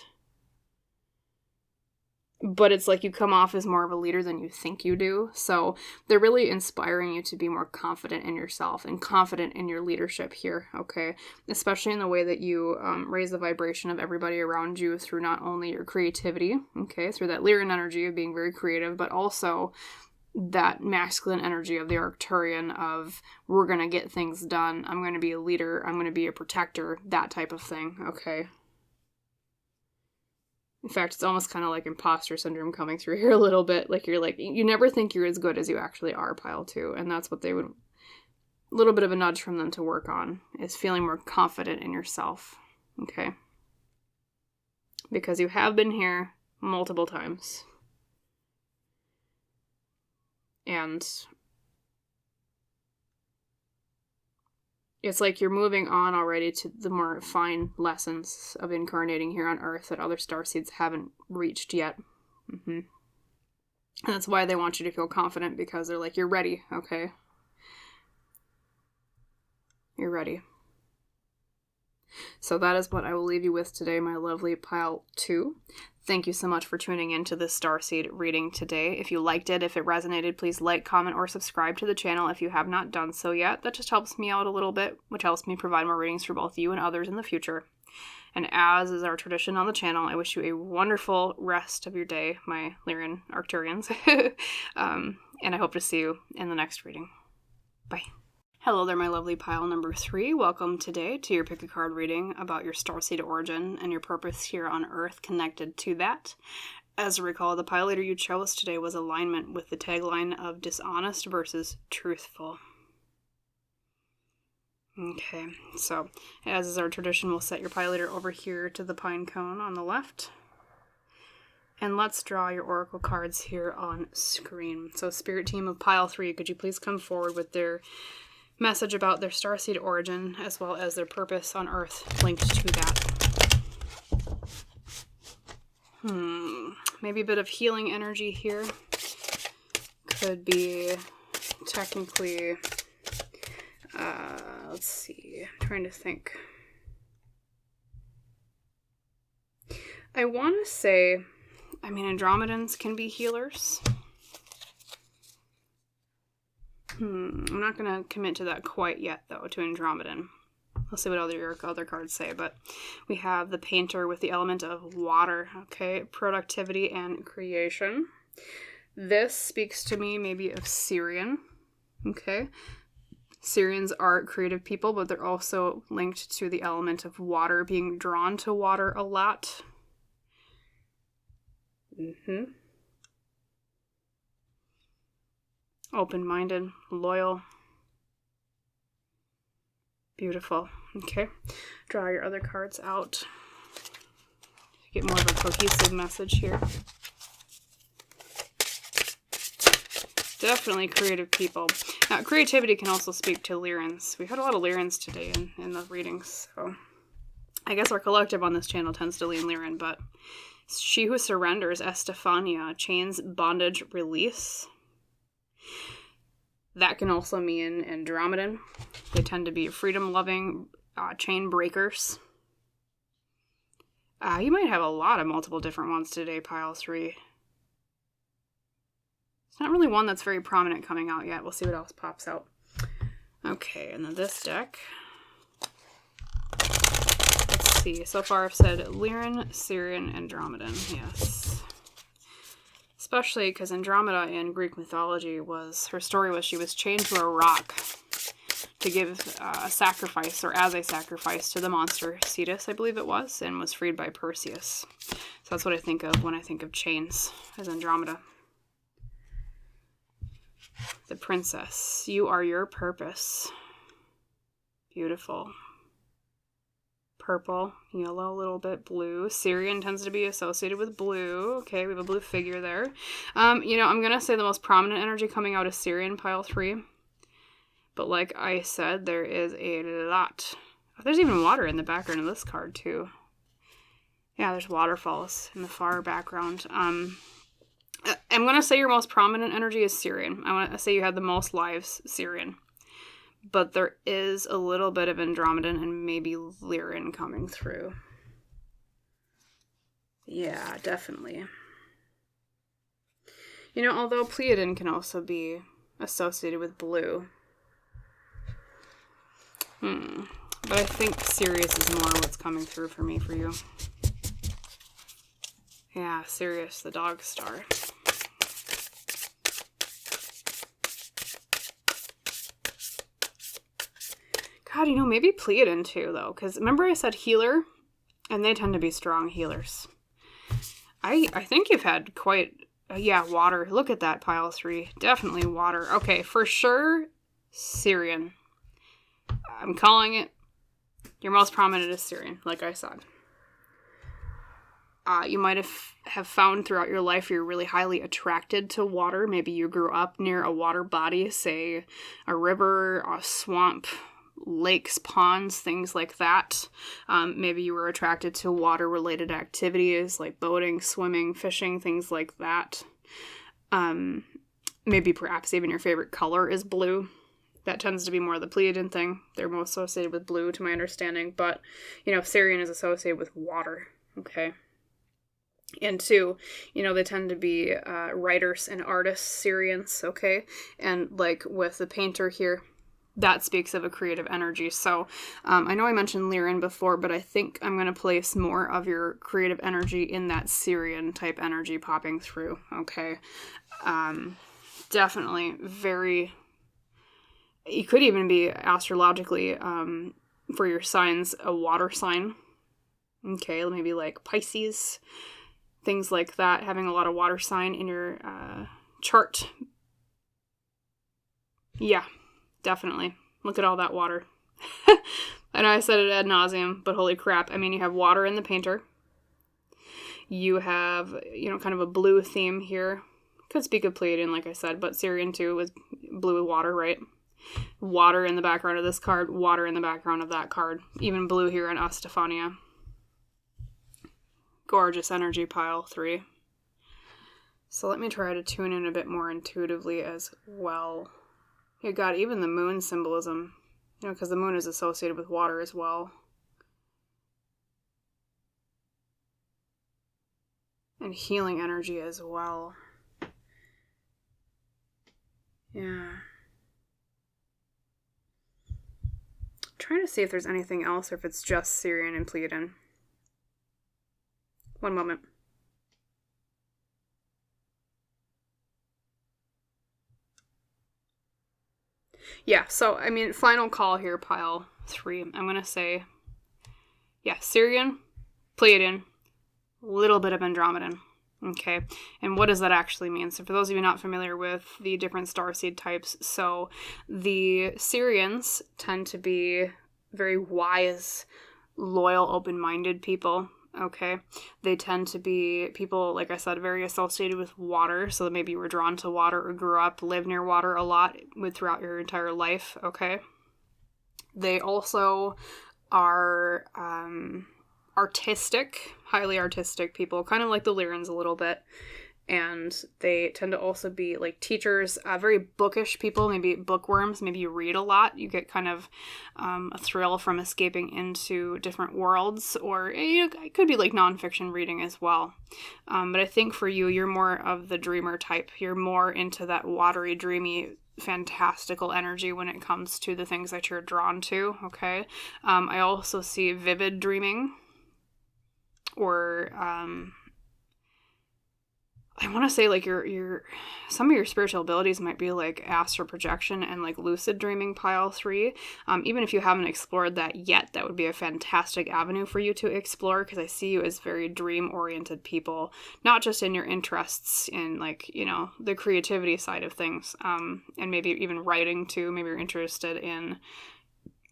But it's like you come off as more of a leader than you think you do. So they're really inspiring you to be more confident in yourself and confident in your leadership here, okay? Especially in the way that you raise the vibration of everybody around you through not only your creativity, okay, through that Lyran energy of being very creative, but also that masculine energy of the Arcturian of, we're going to get things done, I'm going to be a leader, I'm going to be a protector, that type of thing, okay? In fact, it's almost kind of like imposter syndrome coming through here a little bit. Like, you're like, you never think you're as good as you actually are, pile 2. And that's what they would, a little bit of a nudge from them to work on, is feeling more confident in yourself, okay? Because you have been here multiple times. And it's like you're moving on already to the more fine lessons of incarnating here on Earth that other starseeds haven't reached yet. And that's why they want you to feel confident, because they're like, you're ready, okay? You're ready. So that is what I will leave you with today, my lovely pile 2. Thank you so much for tuning in to this Starseed reading today. If you liked it, if it resonated, please like, comment, or subscribe to the channel if you have not done so yet. That just helps me out a little bit, which helps me provide more readings for both you and others in the future. And as is our tradition on the channel, I wish you a wonderful rest of your day, my Lyran Arcturians. And I hope to see you in the next reading. Bye. Hello there, my lovely pile number 3. Welcome today to your pick a card reading about your starseed origin and your purpose here on Earth connected to that. As you recall, the pile leader you chose today was alignment with the tagline of dishonest versus truthful. Okay, so as is our tradition, we'll set your pile leader over here to the pine cone on the left. And let's draw your oracle cards here on screen. So spirit team of pile 3, could you please come forward with their message about their starseed origin, as well as their purpose on Earth linked to that. Maybe a bit of healing energy here. Could be technically, let's see, I'm trying to think. I want to say, I mean, Andromedans can be healers. I'm not going to commit to that quite yet, though, to Andromedan. We'll see what other cards say, but we have the painter with the element of water, okay? Productivity and creation. This speaks to me maybe of Syrian, okay? Syrians are creative people, but they're also linked to the element of water, being drawn to water a lot. Open-minded, loyal. Beautiful. Okay. Draw your other cards out. Get more of a cohesive message here. Definitely creative people. Now, creativity can also speak to Lyrans. We had a lot of Lyrans today in the readings, so I guess our collective on this channel tends to lean Lyran, but she who surrenders, Estefania, chains, bondage, release. That can also mean Andromedan. They tend to be freedom-loving chain breakers. You might have a lot of multiple different ones today, pile 3. It's not really one that's very prominent coming out yet. We'll see what else pops out. Okay, and then this deck. Let's see. So far I've said Lyran, Syrian, Andromedan. Yes. Especially because Andromeda in Greek mythology her story was she was chained to a rock to give a sacrifice, or as a sacrifice, to the monster Cetus, I believe it was, and was freed by Perseus. So that's what I think of when I think of chains, as Andromeda. The princess. You are your purpose. Beautiful. Purple, yellow, a little bit blue. Syrian tends to be associated with blue. Okay, we have a blue figure there. You know, I'm going to say the most prominent energy coming out is Syrian, pile 3. But like I said, there is a lot. There's even water in the background of this card, too. Yeah, there's waterfalls in the far background. I'm going to say your most prominent energy is Syrian. I want to say you had the most lives, Syrian. But there is a little bit of Andromedan and maybe Lyran coming through. Yeah, definitely. You know, although Pleiadian can also be associated with blue. But I think Sirius is more what's coming through for me, for you. Yeah, Sirius, the dog star. God, you know, maybe Pleiadian too, though. Because remember I said healer? And they tend to be strong healers. I think you've had quite... yeah, water. Look at that, pile 3. Definitely water. Okay, for sure, Syrian. I'm calling it. Your most prominent is Syrian, like I said. You might have found throughout your life you're really highly attracted to water. Maybe you grew up near a water body, say a river, a swamp, lakes, ponds, things like that. Maybe you were attracted to water-related activities like boating, swimming, fishing, things like that. Maybe perhaps even your favorite color is blue. That tends to be more the Pleiadian thing. They're more associated with blue, to my understanding. But, you know, Syrian is associated with water. Okay. And 2, you know, they tend to be writers and artists, Syrians. Okay. And like with the painter here, that speaks of a creative energy. So I know I mentioned Lyran before, but I think I'm going to place more of your creative energy in that Syrian type energy popping through. Okay. Definitely very... You could even be astrologically, for your signs, a water sign. Okay, maybe like Pisces, things like that, having a lot of water sign in your chart. Yeah, definitely. Look at all that water. I know I said it ad nauseum, but holy crap. I mean, you have water in the painter. You have, you know, kind of a blue theme here. Could speak of Pleiadian, like I said, but Syrian too was blue with water, right? Water in the background of this card, water in the background of that card. Even blue here in Estefania. Gorgeous energy, pile 3. So let me try to tune in a bit more intuitively as well. You got even the moon symbolism, you know, because the moon is associated with water as well. And healing energy as well. Yeah. Trying to see if there's anything else or if it's just Syrian and Pleiadian. One moment. Yeah, so, I mean, final call here, pile 3. I'm going to say, yeah, Syrian, Pleiadian, little bit of Andromedan. Okay, and what does that actually mean? So for those of you not familiar with the different starseed types, so the Syrians tend to be very wise, loyal, open-minded people. Okay, they tend to be people, like I said, very associated with water, so maybe you were drawn to water or grew up, lived near water a lot throughout your entire life. Okay, they also are artistic, highly artistic people, kind of like the Lyrans a little bit. And they tend to also be like teachers, very bookish people, maybe bookworms. Maybe you read a lot. You get kind of a thrill from escaping into different worlds, or you know, it could be like nonfiction reading as well. But I think for you, you're more of the dreamer type. You're more into that watery, dreamy, fantastical energy when it comes to the things that you're drawn to. Okay. I also see vivid dreaming. or I want to say like your some of your spiritual abilities might be like astral projection and like lucid dreaming, pile 3. Even if you haven't explored that yet, that would be a fantastic avenue for you to explore, because I see you as very dream oriented people, not just in your interests in like, you know, the creativity side of things, and maybe even writing too. Maybe you're interested in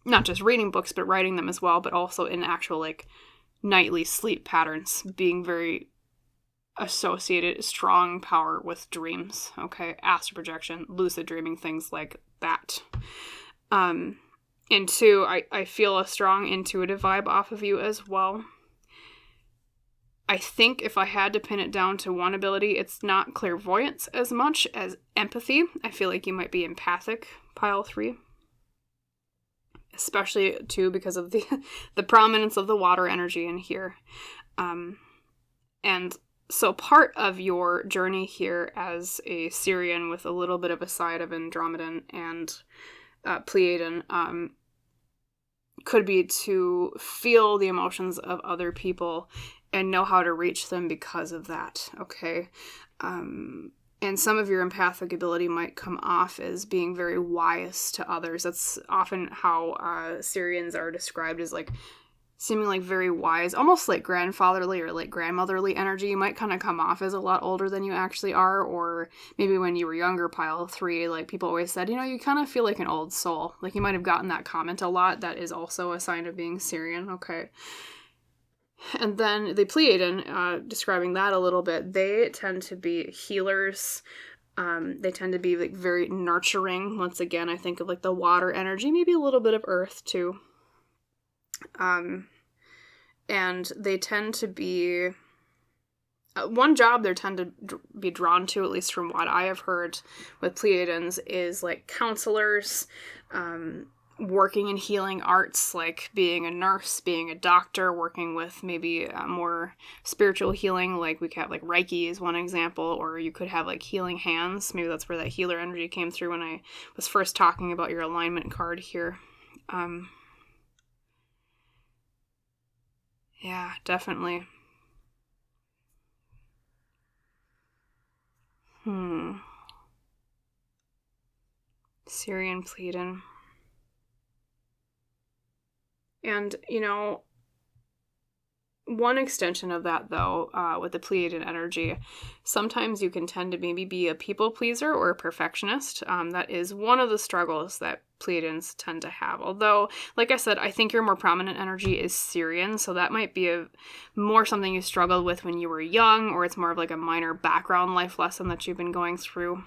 not just reading books but writing them as well, but also in actual like nightly sleep patterns being very associated strong power with dreams. Okay, astral projection, lucid dreaming, things like that. And 2, I feel a strong intuitive vibe off of you as well. I think if I had to pin it down to one ability, it's not clairvoyance as much as empathy. I feel like you might be empathic, pile 3. Especially too because of the prominence of the water energy in here. And so part of your journey here as a Sirian with a little bit of a side of Andromedan and Pleiadian could be to feel the emotions of other people and know how to reach them because of that, okay? And some of your empathic ability might come off as being very wise to others. That's often how Sirians are described, as like seeming like very wise, almost like grandfatherly or like grandmotherly energy. You might kind of come off as a lot older than you actually are, or maybe when you were younger, pile 3, like people always said, you know, you kind of feel like an old soul. Like you might have gotten that comment a lot. That is also a sign of being Sirian, okay? And then the Pleiadian, describing that a little bit, they tend to be healers. They tend to be like very nurturing. Once again, I think of like the water energy, maybe a little bit of earth too. And they tend to be, one job they tend to be drawn to, at least from what I have heard with Pleiadians, is like counselors, working in healing arts, like being a nurse, being a doctor, working with maybe more spiritual healing, like we could have like Reiki is one example, or you could have like healing hands. Maybe that's where that healer energy came through when I was first talking about your alignment card here. Yeah, definitely. Sirian, Pleiadian. And, you know, one extension of that, though, with the Pleiadian energy, sometimes you can tend to maybe be a people pleaser or a perfectionist. That is one of the struggles that Pleiadians tend to have. Although, like I said, I think your more prominent energy is Sirian, so that might be more something you struggled with when you were young, or it's more of like a minor background life lesson that you've been going through.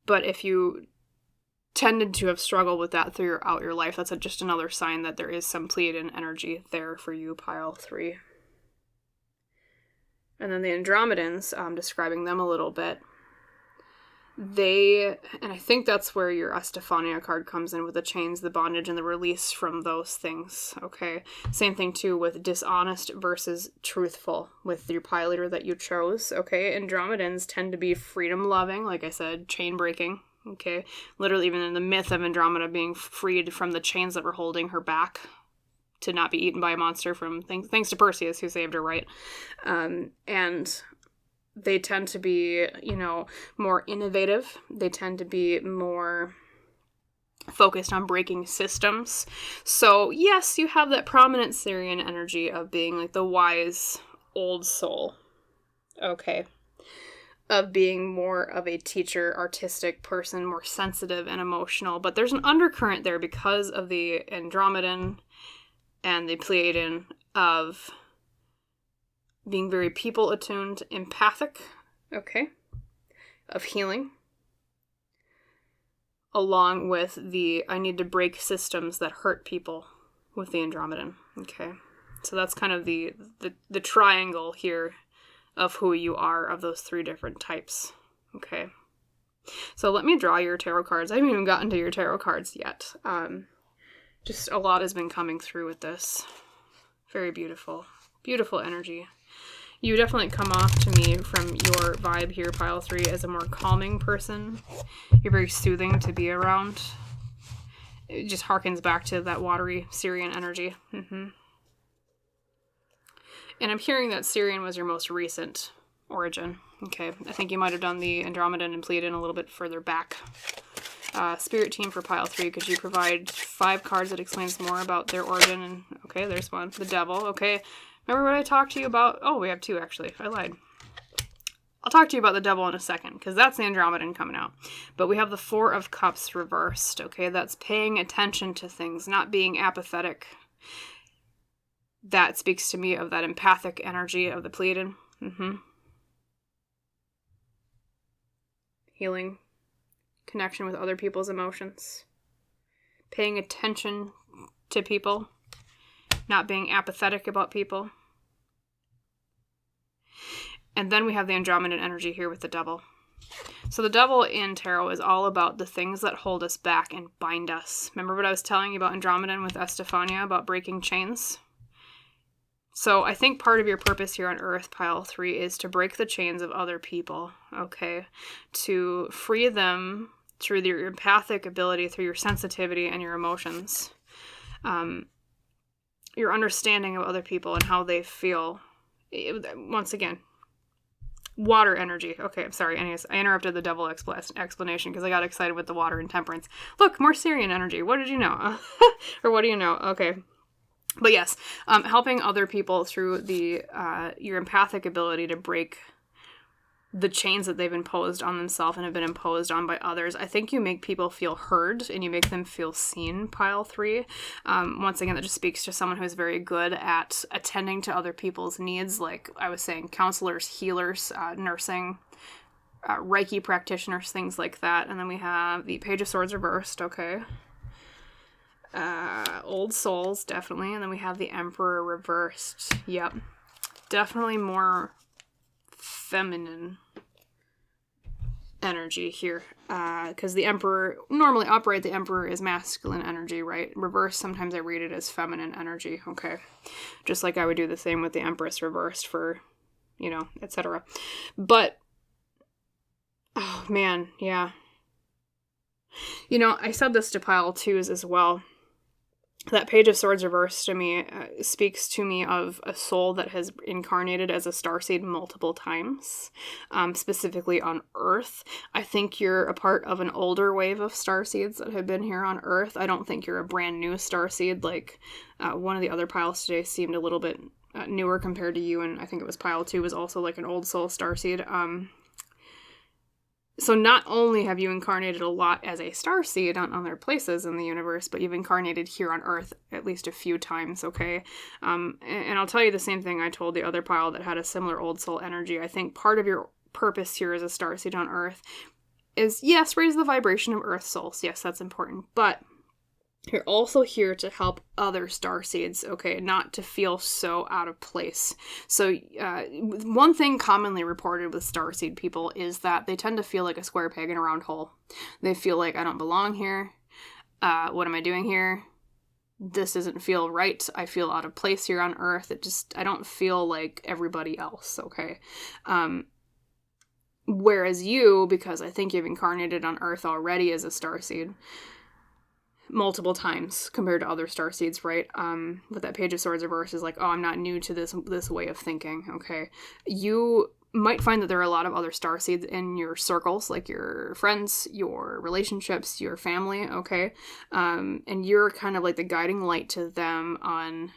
But if you tended to have struggled with that throughout your life, that's just another sign that there is some Pleiadian energy there for you, pile 3. And then the Andromedans, describing them a little bit, and I think that's where your Estefania card comes in with the chains, the bondage, and the release from those things, okay? Same thing, too, with dishonest versus truthful with your pile leader that you chose, okay? Andromedans tend to be freedom-loving, like I said, chain-breaking, okay? Literally, even in the myth of Andromeda being freed from the chains that were holding her back to not be eaten by a monster from thanks to Perseus, who saved her, right? And they tend to be, you know, more innovative. They tend to be more focused on breaking systems. So, yes, you have that prominent Sirian energy of being like the wise old soul. Okay. Of being more of a teacher, artistic person, more sensitive and emotional. But there's an undercurrent there because of the Andromedan and the Pleiadian of being very people-attuned, empathic, okay, of healing, along with the I need to break systems that hurt people with the Andromedan, okay. So that's kind of the triangle here of who you are of those 3 different types, okay. So let me draw your tarot cards. I haven't even gotten to your tarot cards yet. Just a lot has been coming through with this. Very beautiful. Beautiful energy. You definitely come off to me from your vibe here, pile 3, as a more calming person. You're very soothing to be around. It just harkens back to that watery Sirian energy. And I'm hearing that Syrian was your most recent origin. Okay, I think you might have done the Andromedan and Pleiadian a little bit further back. Spirit team for pile 3, could you provide 5 cards that explains more about their origin? And okay, there's one. The Devil. Okay, remember what I talked to you about? Oh, we have 2 actually. I lied. I'll talk to you about the Devil in a second, because that's the Andromedan coming out. But we have the 4 of Cups reversed. Okay, that's paying attention to things, not being apathetic. That speaks to me of that empathic energy of the Pleiadian. Healing. Connection with other people's emotions. Paying attention to people. Not being apathetic about people. And then we have the Andromedan energy here with the Devil. So the Devil in tarot is all about the things that hold us back and bind us. Remember what I was telling you about Andromedan with Estefania, about breaking chains? So I think part of your purpose here on Earth, pile 3, is to break the chains of other people, okay? To free them through your empathic ability, through your sensitivity and your emotions. Your understanding of other people and how they feel. Once again, water energy. Okay, I'm sorry. Anyways, I interrupted the Devil explanation because I got excited with the water and temperance. Look, more Syrian energy. What did you know? Or what do you know? Okay. But yes, helping other people through your empathic ability to break the chains that they've imposed on themselves and have been imposed on by others. I think you make people feel heard and you make them feel seen, pile 3. Once again, that just speaks to someone who's very good at attending to other people's needs, like I was saying, counselors, healers, nursing, Reiki practitioners, things like that. And then we have the Page of Swords reversed, okay. Old souls, definitely. And then we have the Emperor reversed. Yep. Definitely more feminine energy here. Because the Emperor, normally upright, the Emperor is masculine energy, right? Reversed, sometimes I read it as feminine energy, okay? Just like I would do the same with the Empress reversed for, etc. But, oh man, yeah. I said this to pile 2s as well. That Page of Swords reversed to me speaks to me of a soul that has incarnated as a starseed multiple times, specifically on Earth. I think you're a part of an older wave of starseeds that have been here on Earth. I don't think you're a brand new starseed. Like one of the other piles today seemed a little bit newer compared to you, and I think it was pile 2 was also like an old soul starseed. So not only have you incarnated a lot as a starseed on other places in the universe, but you've incarnated here on Earth at least a few times, okay? And I'll tell you the same thing I told the other pile that had a similar old soul energy. I think part of your purpose here as a starseed on Earth is, yes, raise the vibration of Earth souls. Yes, that's important. But you're also here to help other starseeds, okay? Not to feel so out of place. So one thing commonly reported with starseed people is that they tend to feel like a square peg in a round hole. They feel like, I don't belong here. What am I doing here? This doesn't feel right. I feel out of place here on Earth. I don't feel like everybody else, okay? Whereas you, because I think you've incarnated on Earth already as a starseed, multiple times compared to other starseeds, right? With that Page of Swords reverse is like, oh, I'm not new to this way of thinking, okay? You might find that there are a lot of other starseeds in your circles, like your friends, your relationships, your family, okay? And you're kind of like the guiding light to them on,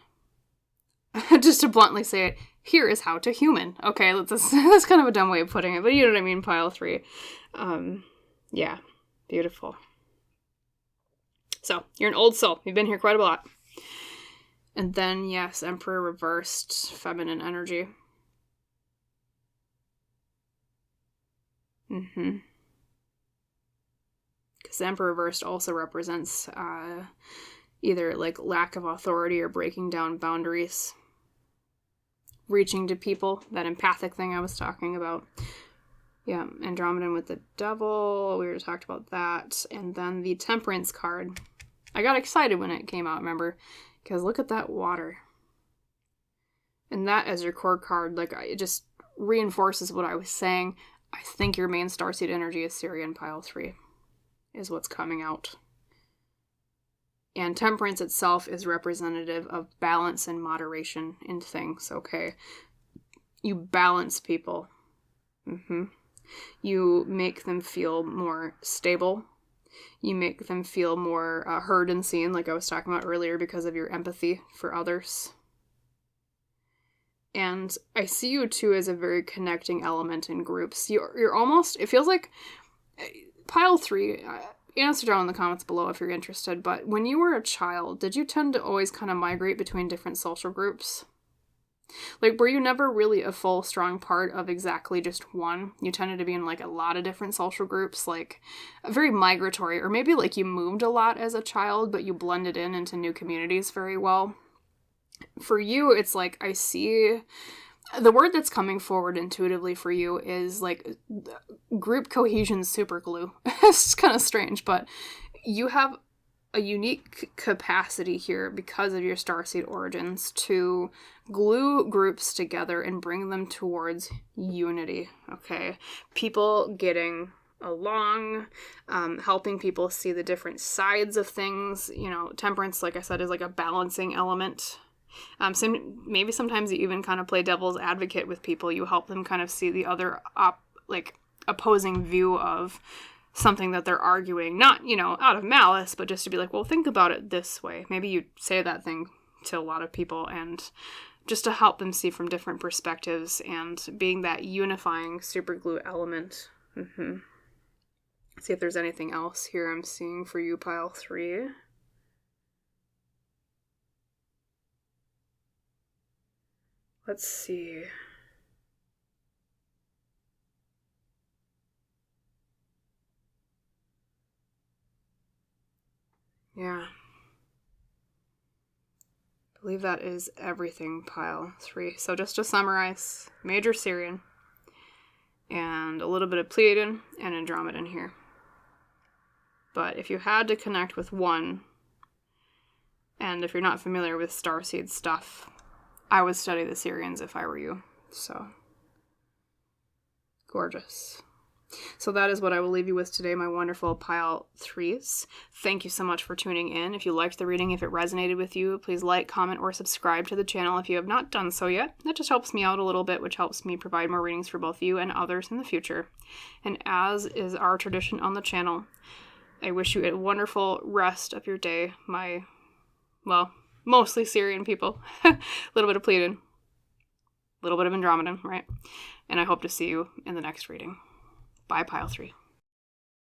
just to bluntly say it, here is how to human, okay? That's kind of a dumb way of putting it, but you know what I mean, pile 3. Yeah, beautiful. So, you're an old soul. You've been here quite a lot. And then, yes, Emperor reversed, feminine energy. Because Emperor reversed also represents either like lack of authority or breaking down boundaries. Reaching to people, that empathic thing I was talking about. Yeah, Andromedan with the Devil, we already talked about that. And then the Temperance card. I got excited when it came out, remember? Because look at that water. And that as your core card, like, it just reinforces what I was saying. I think your main starseed energy is Syrian pile 3, is what's coming out. And temperance itself is representative of balance and moderation in things, okay? You balance people. You make them feel more stable. You make them feel more heard and seen, like I was talking about earlier, because of your empathy for others. And I see you, too, as a very connecting element in groups. You're almost, it feels like, pile 3, answer down in the comments below if you're interested, but when you were a child, did you tend to always kind of migrate between different social groups? Like, were you never really a full, strong part of exactly just one? You tended to be in, like, a lot of different social groups, like, very migratory, or maybe, like, you moved a lot as a child, but you blended into new communities very well. For you, it's like, I see, the word that's coming forward intuitively for you is, like, group cohesion super glue. It's kind of strange, but you have a unique capacity here because of your Starseed origins to glue groups together and bring them towards unity, okay? People getting along, helping people see the different sides of things. You know, temperance, like I said, is like a balancing element. Maybe sometimes you even kind of play devil's advocate with people. You help them kind of see the other opposing view of something that they're arguing, not, you know, out of malice, but just to be like, well, think about it this way. Maybe you say that thing to a lot of people, and just to help them see from different perspectives and being that unifying super glue element. See if there's anything else here I'm seeing for you, pile 3. Let's see. Yeah. I believe that is everything, pile 3. So just to summarize, major Sirian, and a little bit of Pleiadian and Andromedan here. But if you had to connect with one, and if you're not familiar with Starseed stuff, I would study the Sirians if I were you. So, gorgeous. So that is what I will leave you with today, my wonderful pile 3s. Thank you so much for tuning in. If you liked the reading, if it resonated with you, please like, comment, or subscribe to the channel if you have not done so yet. That just helps me out a little bit, which helps me provide more readings for both you and others in the future. And as is our tradition on the channel, I wish you a wonderful rest of your day, my, well, mostly Sirian people. A little bit of Pleiadian, a little bit of Andromedan, right? And I hope to see you in the next reading. Bye, pile 3.